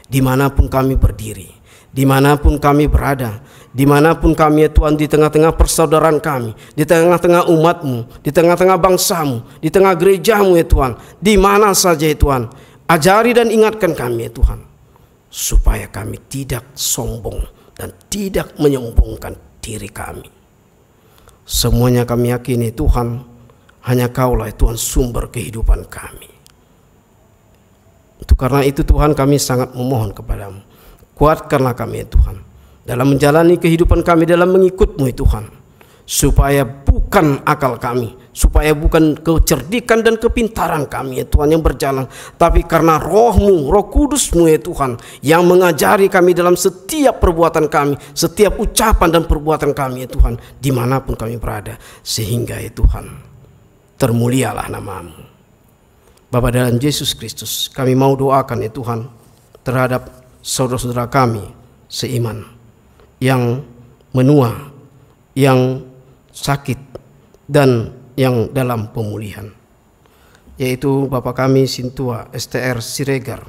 Speaker 4: dimanapun kami berdiri, dimanapun kami berada, dimanapun kami ya Tuhan, di tengah-tengah persaudaraan kami, di tengah-tengah umat-Mu, di tengah-tengah bangsa-Mu, di tengah gereja-Mu ya Tuhan, di mana saja ya Tuhan. Ajari dan ingatkan kami ya Tuhan, supaya kami tidak sombong dan tidak menyombongkan diri kami. Semuanya kami yakini Tuhan, hanya Kaulah Tuhan sumber kehidupan kami. Untuk karena itu Tuhan, kami sangat memohon kepadamu, kuatkanlah kami Tuhan dalam menjalani kehidupan kami, dalam mengikut-Mu Tuhan, supaya bukan akal kami, supaya bukan kecerdikan dan kepintaran kami ya Tuhan yang berjalan, tapi karena Roh-Mu, Roh Kudus-Mu ya Tuhan, yang mengajari kami dalam setiap perbuatan kami, setiap ucapan dan perbuatan kami ya Tuhan, dimanapun kami berada, sehingga ya Tuhan termulialah nama-Mu. Bapa dalam Yesus Kristus, kami mau doakan ya Tuhan terhadap saudara-saudara kami seiman yang menua, yang sakit, dan yang dalam pemulihan, yaitu Bapak kami Sintua STR Siregar,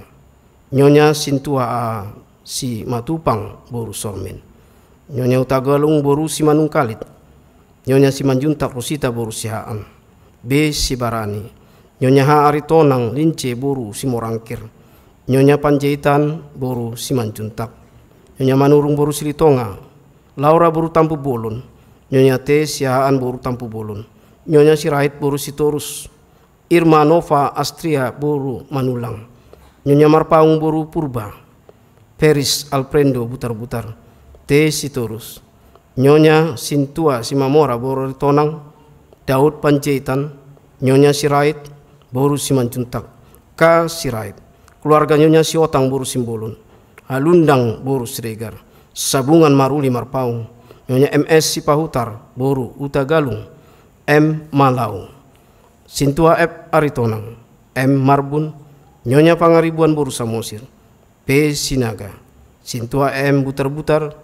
Speaker 4: Nyonya Sintua A Si Matupang Boru Sormen, Nyonya Utagalung Boru Simanungkalit, Nyonya Simanjuntak Rosita Boru Sihaan, B Sibarani, Nyonya Ha Aritonang Lince Boru Simorangkir, Nyonya Panjaitan Boru Simanjuntak, Nyonya Manurung Boru Silitonga, Laura Boru Tampu Bolon, Nyonya T Sihaan Boru Tampu Bolon, Nyonya Sirait Boru Sitorus, Irma Nova Astria Boru Manulang, Nyonya Marpaung Boru Purba, Peris Alprendo Butar-Butar, T Sitorus, Nyonya Sintua Simamora Boru Ritonang, Daud Panjaitan, Nyonya Sirait Boru Simanjuntak, K Sirait, keluarga Nyonya Siotang Boru Simbolon, Alundang Boru Siregar, Sabungan Maruli Marpaung, Nyonya MS Sipahutar Boru Utagalung, M Malau, Sintua F Aritonang, M Marbun, Nyonya Pangaribuan Boru Samosir, P Sinaga, Sintua M Butar-Butar,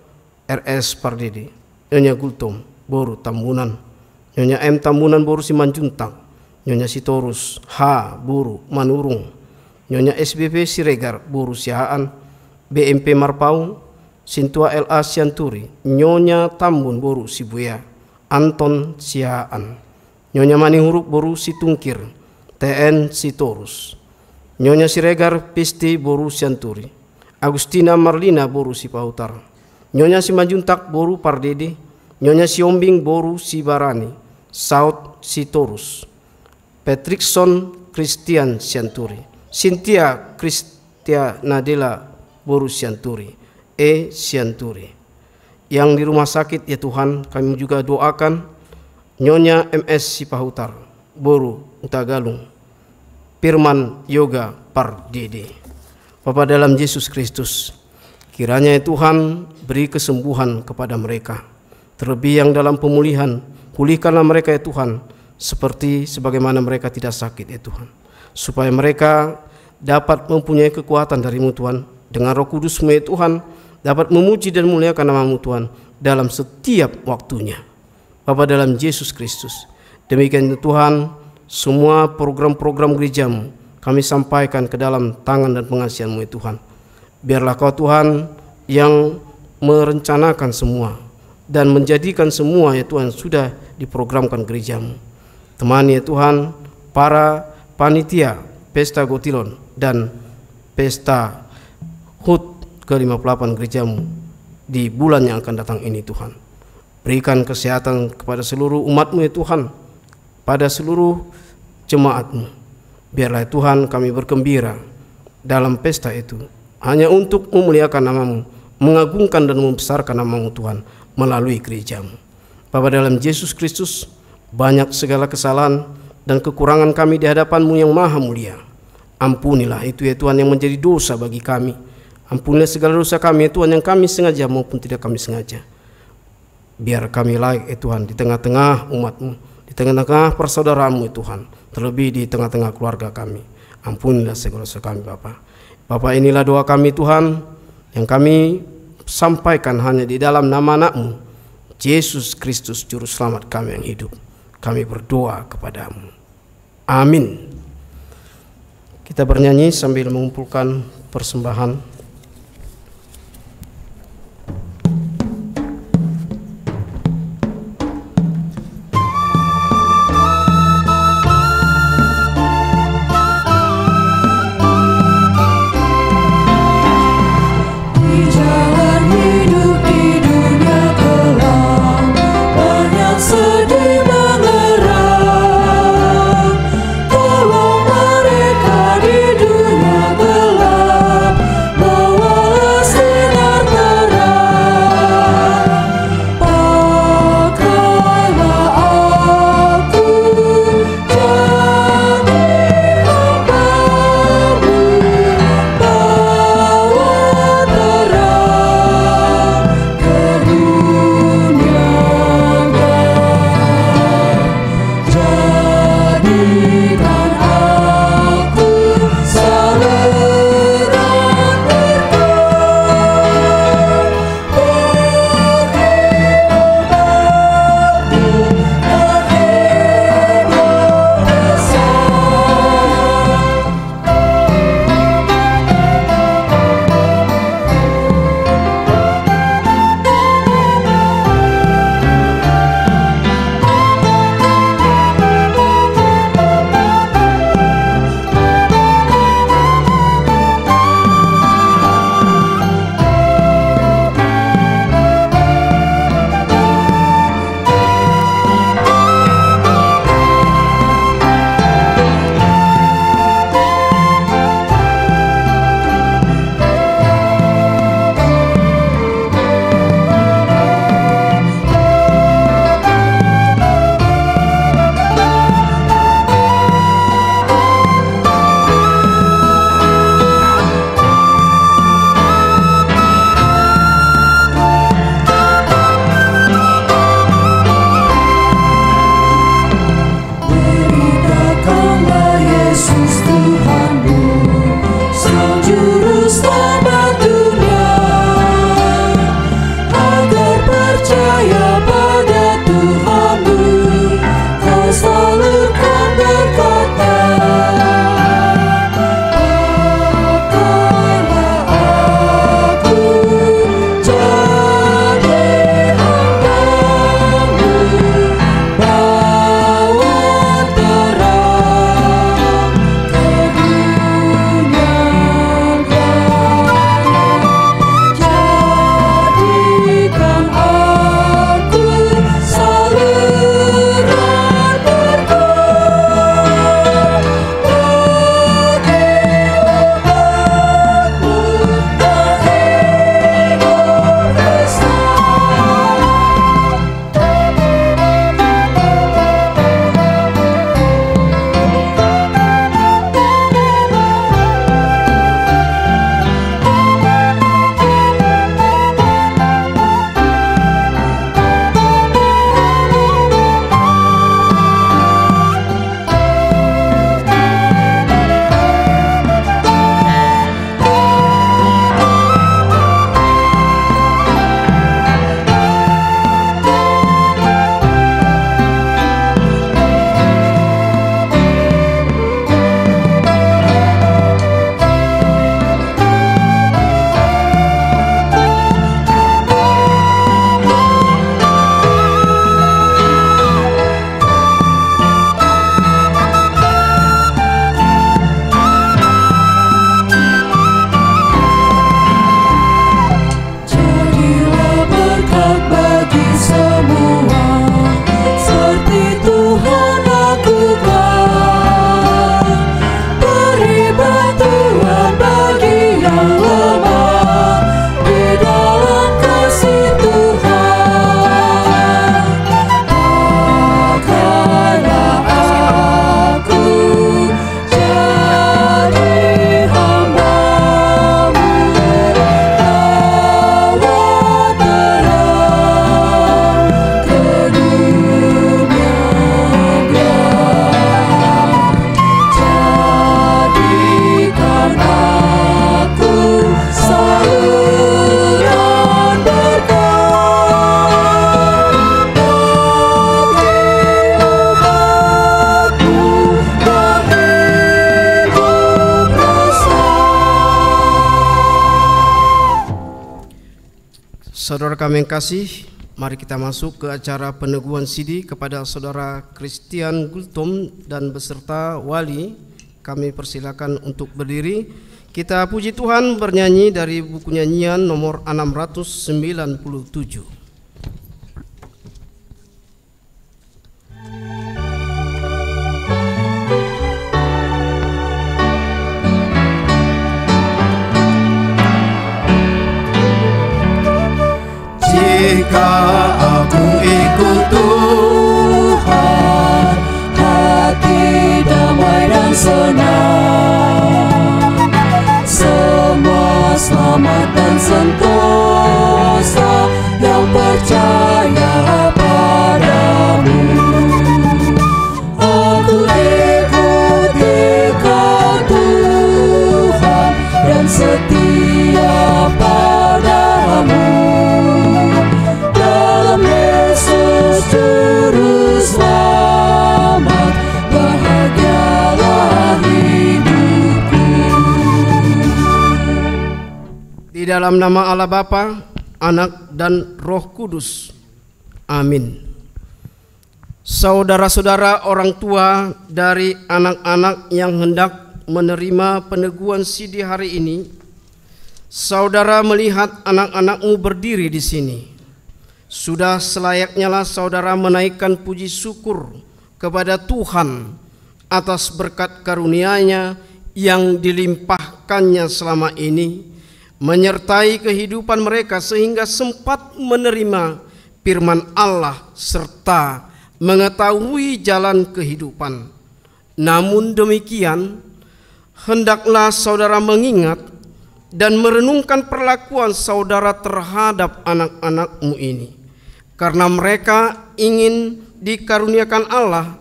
Speaker 4: RS Pardede, Nyonya Gultom Boru Tambunan, Nyonya M Tambunan Boru Simanjuntak, Nyonya Sitorus H Boru Manurung, Nyonya SBP Siregar Boru Sihaan, BMP Marpaung, Sintua L.A. Sianturi, Nyonya Tambun boru Sibuya, Anton Siaan, Nyonya Manihuruk boru Situngkir, TN Sitorus, Nyonya Siregar Pisti boru Sianturi, Agustina Marlina boru Sipahutar, Nyonya Simanjuntak boru Pardede, Nyonya Siombing boru Sibarani, Saud Sitorus, Patrickson Christian Sianturi, Cynthia Kristia Nadela boru Sianturi, Sianturi. Yang di rumah sakit ya Tuhan, kami juga doakan Nyonya MS Sipahutar, boru Utagalung, Firman Yoga Pardede. Bapa dalam Yesus Kristus, kiranya ya Tuhan beri kesembuhan kepada mereka. Terlebih yang dalam pemulihan, pulihkanlah mereka ya Tuhan, seperti sebagaimana mereka tidak sakit ya Tuhan. Supaya mereka dapat mempunyai kekuatan dari-Mu Tuhan, dengan Roh Kudus-Mu ya Tuhan, dapat memuji dan memuliakan nama-Mu Tuhan dalam setiap waktunya. Bapa dalam Yesus Kristus, demikian Tuhan, semua program-program gereja-Mu kami sampaikan ke dalam tangan dan pengasihan-Mu ya Tuhan. Biarlah Kau Tuhan yang merencanakan semua dan menjadikan semua ya Tuhan sudah diprogramkan gereja-Mu. Temani ya Tuhan para panitia Pesta Gotilon dan Pesta HUT ke-58 gereja-Mu di bulan yang akan datang ini Tuhan. Berikan kesehatan kepada seluruh umat-Mu ya Tuhan, pada seluruh jemaat-Mu. Biarlah Tuhan kami bergembira dalam pesta itu, hanya untuk memuliakan nama-Mu, mengagungkan dan membesarkan nama-Mu Tuhan melalui gereja-Mu. Bapa dalam Yesus Kristus, banyak segala kesalahan dan kekurangan kami di hadapan-Mu yang maha mulia. Ampunilah itu ya Tuhan yang menjadi dosa bagi kami. Ampunilah segala dosa kami ya Tuhan, yang kami sengaja maupun tidak kami sengaja. Biar kami layak ya Tuhan di tengah-tengah umat-Mu, di tengah-tengah persaudaraan-Mu ya Tuhan, terlebih di tengah-tengah keluarga kami. Ampunilah segala dosa kami Bapa. Bapa, inilah doa kami Tuhan, yang kami sampaikan hanya di dalam nama anak-Mu, Yesus Kristus Juru Selamat kami yang hidup. Kami berdoa kepada-Mu. Amin. Kita bernyanyi sambil mengumpulkan persembahan.
Speaker 5: Tolong mereka di dunia gelap.
Speaker 4: Saudara kami yang kasih, mari kita masuk ke acara peneguhan sidi kepada Saudara Christian Gultom dan beserta wali. Kami persilakan untuk berdiri. Kita puji Tuhan bernyanyi dari buku nyanyian nomor 697.
Speaker 5: Jika aku ikut Tuhan, hati damai dan senang, semua selamat dan sentosa yang percaya padamu. Aku ikut Engkau Tuhan dan setia padamu. Juru selamat, bahagialah hidupku.
Speaker 4: Di dalam nama Allah Bapa, Anak dan Roh Kudus. Amin. Saudara-saudara orang tua dari anak-anak yang hendak menerima peneguhan sidi hari ini, saudara melihat anak-anakmu berdiri di sini. Sudah selayaknya lah saudara menaikkan puji syukur kepada Tuhan atas berkat karunia-Nya yang dilimpahkannya selama ini, menyertai kehidupan mereka sehingga sempat menerima firman Allah serta mengetahui jalan kehidupan. Namun demikian, hendaklah saudara mengingat dan merenungkan perlakuan saudara terhadap anak-anakmu ini. Karena mereka ingin dikaruniakan Allah,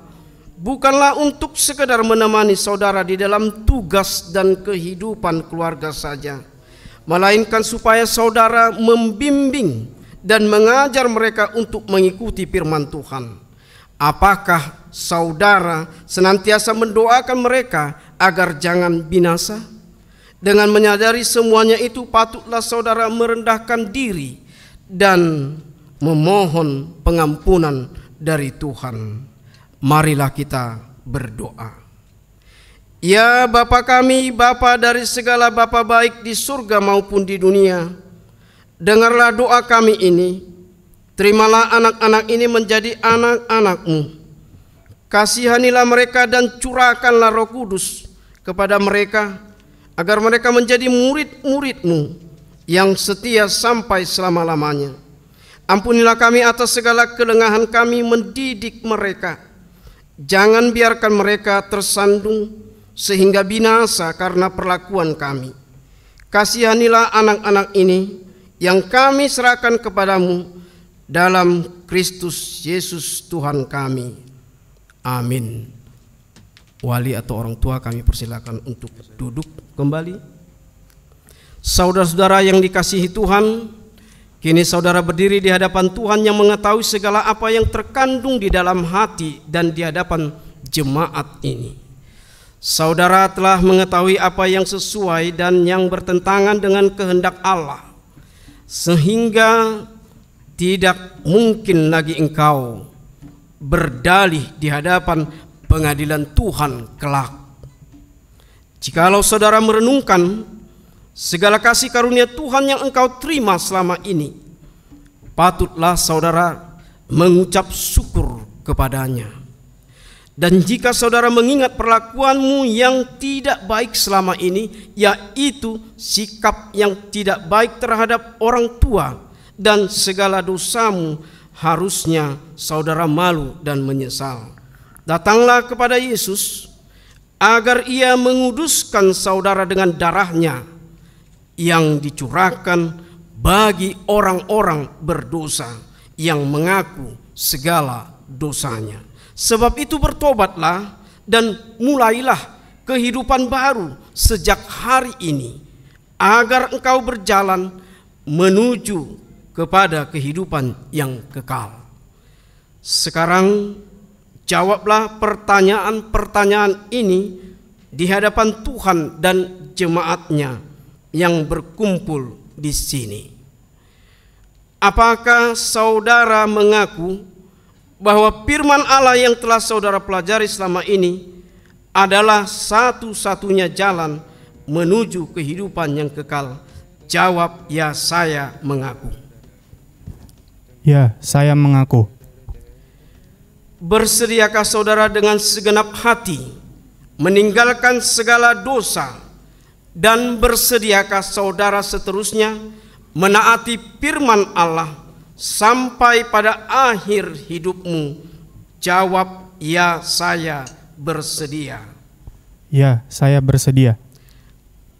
Speaker 4: bukanlah untuk sekedar menemani saudara di dalam tugas dan kehidupan keluarga saja, melainkan supaya saudara membimbing dan mengajar mereka untuk mengikuti firman Tuhan. Apakah saudara senantiasa mendoakan mereka agar jangan binasa? Dengan menyadari semuanya itu, patutlah saudara merendahkan diri dan memohon pengampunan dari Tuhan. Marilah kita berdoa. Ya Bapa kami, Bapa dari segala Bapa baik di surga maupun di dunia, dengarlah doa kami ini. Terimalah anak-anak ini menjadi anak-anak-Mu. Kasihanilah mereka dan curahkanlah Roh Kudus kepada mereka, agar mereka menjadi murid-murid-Mu yang setia sampai selama-lamanya. Ampunilah kami atas segala kelengahan kami mendidik mereka. Jangan biarkan mereka tersandung sehingga binasa karena perlakuan kami. Kasihanilah anak-anak ini yang kami serahkan kepadamu dalam Kristus Yesus Tuhan kami. Amin. Wali atau orang tua kami persilakan untuk duduk kembali. Saudara-saudara yang dikasihi Tuhan, kini saudara berdiri di hadapan Tuhan yang mengetahui segala apa yang terkandung di dalam hati dan di hadapan jemaat ini. Saudara telah mengetahui apa yang sesuai dan yang bertentangan dengan kehendak Allah, sehingga tidak mungkin lagi engkau berdalih di hadapan pengadilan Tuhan kelak. Jikalau saudara merenungkan segala kasih karunia Tuhan yang engkau terima selama ini, patutlah saudara mengucap syukur kepadanya. Dan jika saudara mengingat perlakuanmu yang tidak baik selama ini, yaitu sikap yang tidak baik terhadap orang tua dan segala dosamu, harusnya saudara malu dan menyesal. Datanglah kepada Yesus agar Ia menguduskan saudara dengan darah-Nya yang dicurahkan bagi orang-orang berdosa yang mengaku segala dosanya. Sebab itu bertobatlah dan mulailah kehidupan baru sejak hari ini, agar engkau berjalan menuju kepada kehidupan yang kekal. Sekarang jawablah pertanyaan-pertanyaan ini di hadapan Tuhan dan jemaat-Nya yang berkumpul di sini. apakah saudara mengaku bahwa firman Allah yang telah saudara pelajari selama ini adalah satu-satunya jalan menuju kehidupan yang kekal? Jawab, ya, saya mengaku.
Speaker 6: Ya, saya mengaku.
Speaker 4: Bersediakah saudara dengan segenap hati meninggalkan segala dosa, dan bersediakah saudara seterusnya menaati firman Allah sampai pada akhir hidupmu? Jawab, ya, saya bersedia.
Speaker 6: Ya, saya bersedia.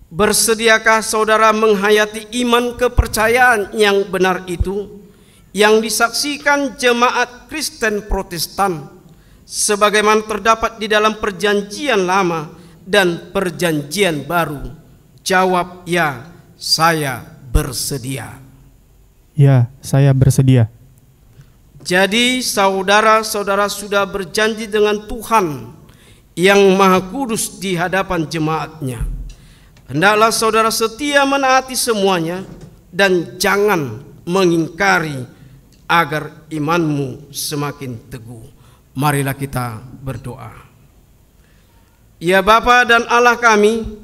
Speaker 4: Bersediakah saudara menghayati iman kepercayaan yang benar itu, yang disaksikan jemaat Kristen Protestan sebagaimana terdapat di dalam Perjanjian Lama dan Perjanjian Baru? Jawab, ya, saya bersedia.
Speaker 6: Ya, saya bersedia.
Speaker 4: Jadi saudara-saudara sudah berjanji dengan Tuhan yang Maha Kudus di hadapan jemaatnya. Hendaklah saudara setia menaati semuanya dan jangan mengingkari agar imanmu semakin teguh. Marilah kita berdoa. Ya Bapa dan Allah kami,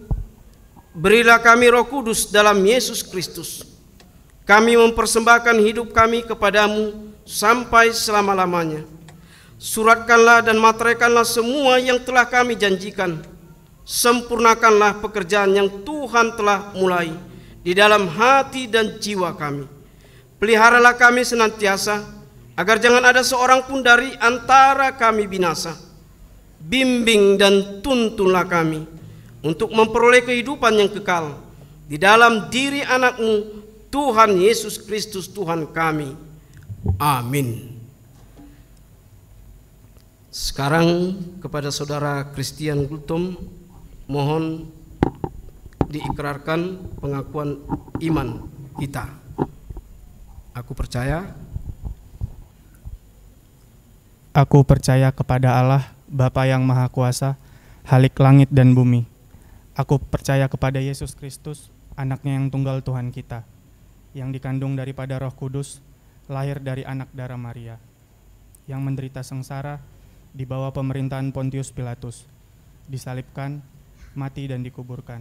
Speaker 4: berilah kami Roh Kudus dalam Yesus Kristus. Kami mempersembahkan hidup kami kepadamu sampai selama-lamanya. Suratkanlah dan materaikanlah semua yang telah kami janjikan. Sempurnakanlah pekerjaan yang Tuhan telah mulai di dalam hati dan jiwa kami. Peliharalah kami senantiasa, agar jangan ada seorang pun dari antara kami binasa. Bimbing dan tuntunlah kami untuk memperoleh kehidupan yang kekal di dalam diri anak-Mu, Tuhan Yesus Kristus Tuhan kami. Amin. Sekarang kepada saudara Christian Gultom, mohon diikrarkan pengakuan iman kita. Aku percaya
Speaker 6: kepada Allah, Bapa yang Maha Kuasa, Halik langit dan bumi. Aku percaya kepada Yesus Kristus, anaknya yang tunggal Tuhan kita, yang dikandung daripada Roh Kudus, lahir dari anak darah Maria, yang menderita sengsara di bawah pemerintahan Pontius Pilatus, disalibkan, mati dan dikuburkan,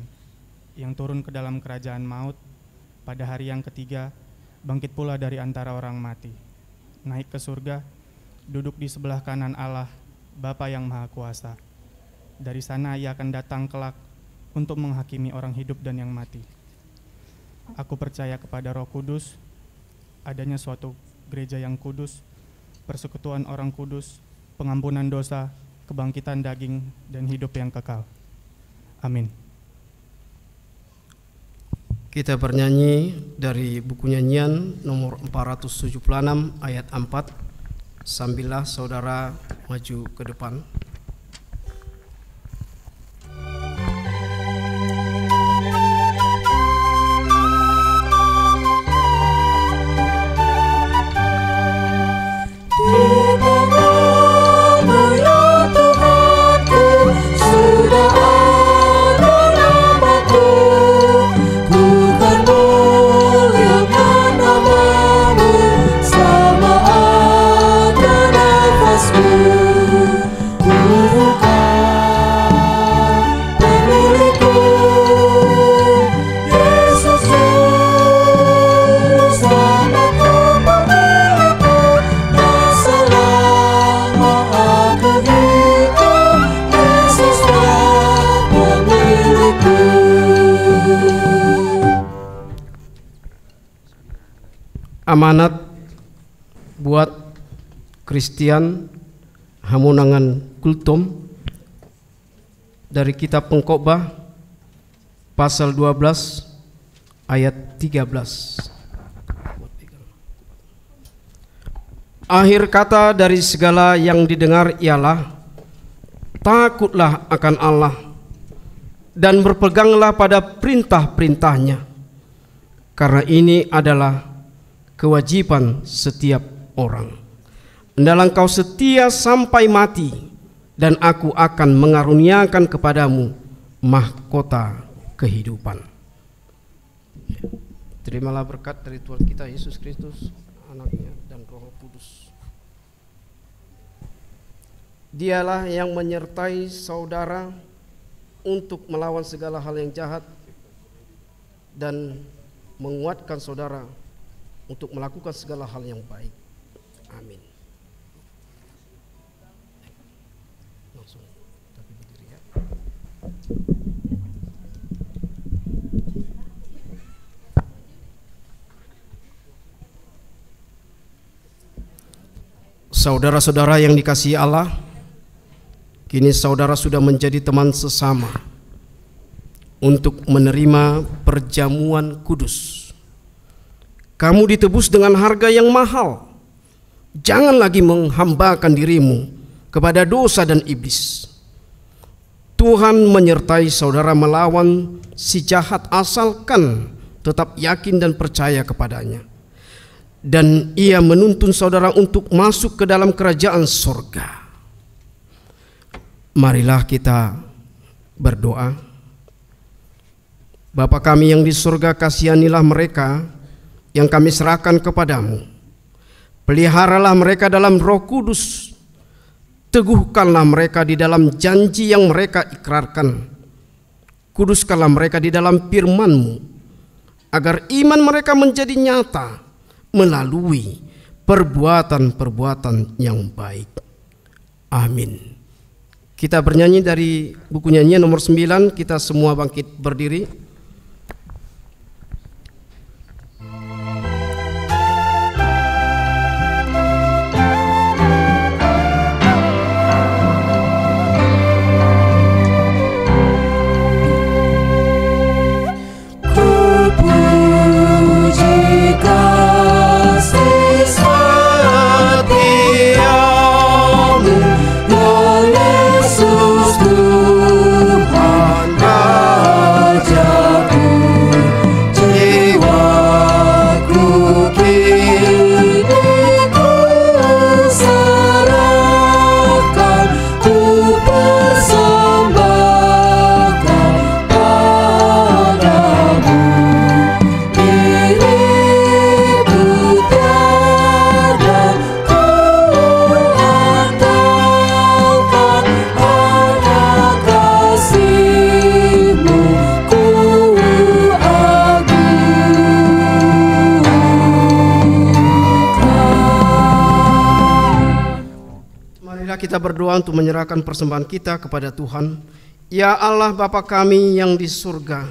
Speaker 6: yang turun ke dalam kerajaan maut, pada hari yang ketiga bangkit pula dari antara orang mati, naik ke surga, duduk di sebelah kanan Allah, Bapa yang Maha Kuasa. Dari sana ia akan datang kelak untuk menghakimi orang hidup dan yang mati. Aku percaya kepada Roh Kudus, adanya suatu gereja yang kudus, persekutuan orang kudus, pengampunan dosa, kebangkitan daging, dan hidup yang kekal. Amin.
Speaker 4: Kita bernyanyi dari buku nyanyian nomor 476 ayat 4. Sambillah saudara maju ke depan. Amanat buat Christian Hamunangan Gultom dari kitab Pengkhotbah pasal 12 ayat 13. Akhir kata dari segala yang didengar ialah takutlah akan Allah dan berpeganglah pada perintah-perintahnya, karena ini adalah kewajiban setiap orang. Hendaklah engkau setia sampai mati, dan aku akan mengaruniakan kepadamu mahkota kehidupan. Terimalah berkat dari Tuhan kita Yesus Kristus, Anaknya dan Roh Kudus. Dialah yang menyertai saudara untuk melawan segala hal yang jahat dan menguatkan saudara untuk melakukan segala hal yang baik. Amin. Langsung tapi berdiri ya. Saudara-saudara yang dikasihi Allah, kini saudara sudah menjadi teman sesama untuk menerima perjamuan kudus. Kamu ditebus dengan harga yang mahal. Jangan lagi menghambakan dirimu kepada dosa dan iblis. Tuhan menyertai saudara melawan si jahat asalkan tetap yakin dan percaya kepadanya. Dan ia menuntun saudara untuk masuk ke dalam kerajaan surga. Marilah kita berdoa. Bapa kami yang di surga, kasihanilah mereka yang kami serahkan kepadamu. Peliharalah mereka dalam Roh Kudus. Teguhkanlah mereka di dalam janji yang mereka ikrarkan. Kuduskanlah mereka di dalam firman-Mu, agar iman mereka menjadi nyata melalui perbuatan-perbuatan yang baik. Amin. Kita bernyanyi dari buku nyanyian nomor 9. Kita semua bangkit berdiri. Kita berdoa untuk menyerahkan persembahan kita kepada Tuhan. Ya Allah Bapa kami yang di surga,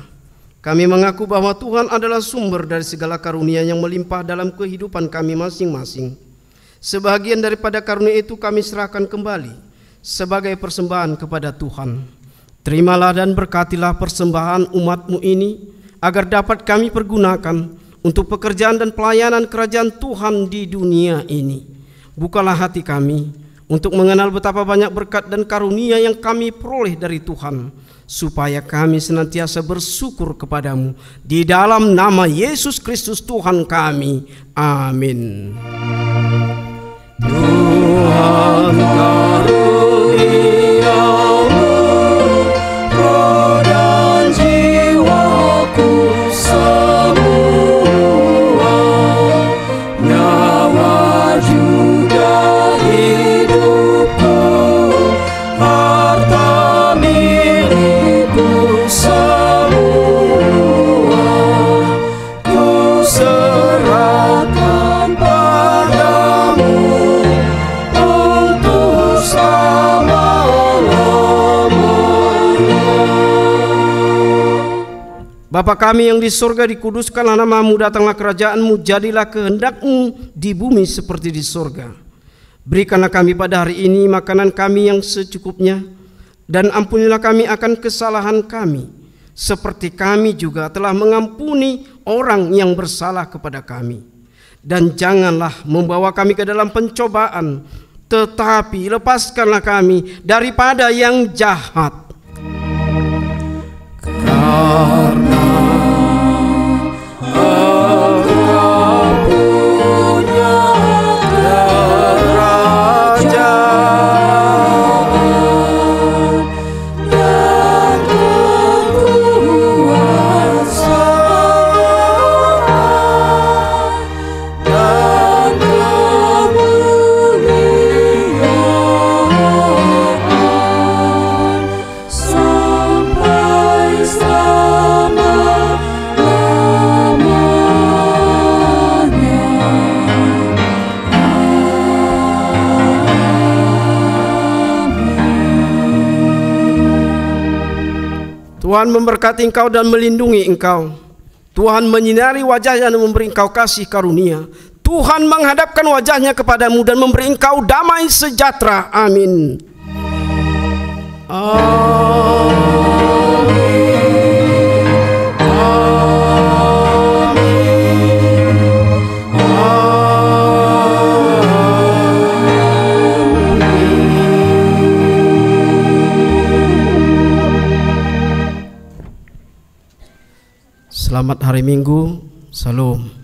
Speaker 4: kami mengaku bahwa Tuhan adalah sumber dari segala karunia yang melimpah dalam kehidupan kami masing-masing. Sebagian daripada karunia itu kami serahkan kembali sebagai persembahan kepada Tuhan. Terimalah dan berkatilah persembahan umat-Mu ini, agar dapat kami pergunakan untuk pekerjaan dan pelayanan kerajaan Tuhan di dunia ini. Bukalah hati kami untuk mengenal betapa banyak berkat dan karunia yang kami peroleh dari Tuhan, supaya kami senantiasa bersyukur kepadamu. Di dalam nama Yesus Kristus Tuhan kami. Amin. Tuhan karuniamu, roh dan jiwaku semua, nyawa juga hidupku, harta milikku semua, ku serahkan padamu untuk selama-lamanya. Bapa kami yang di surga, dikuduskanlah nama-Mu, datanglah kerajaan-Mu, jadilah kehendak-Mu di bumi seperti di surga. Berikanlah kami pada hari ini makanan kami yang secukupnya, dan ampunilah kami akan kesalahan kami, seperti kami juga telah mengampuni orang yang bersalah kepada kami. Dan janganlah membawa kami ke dalam pencobaan, tetapi lepaskanlah kami daripada yang jahat. Karena Tuhan memberkati engkau dan melindungi engkau. Tuhan menyinari wajahnya dan memberi engkau kasih karunia. Tuhan menghadapkan wajahnya kepadamu dan memberi engkau damai sejahtera. Amin. Selamat hari Minggu. Salam.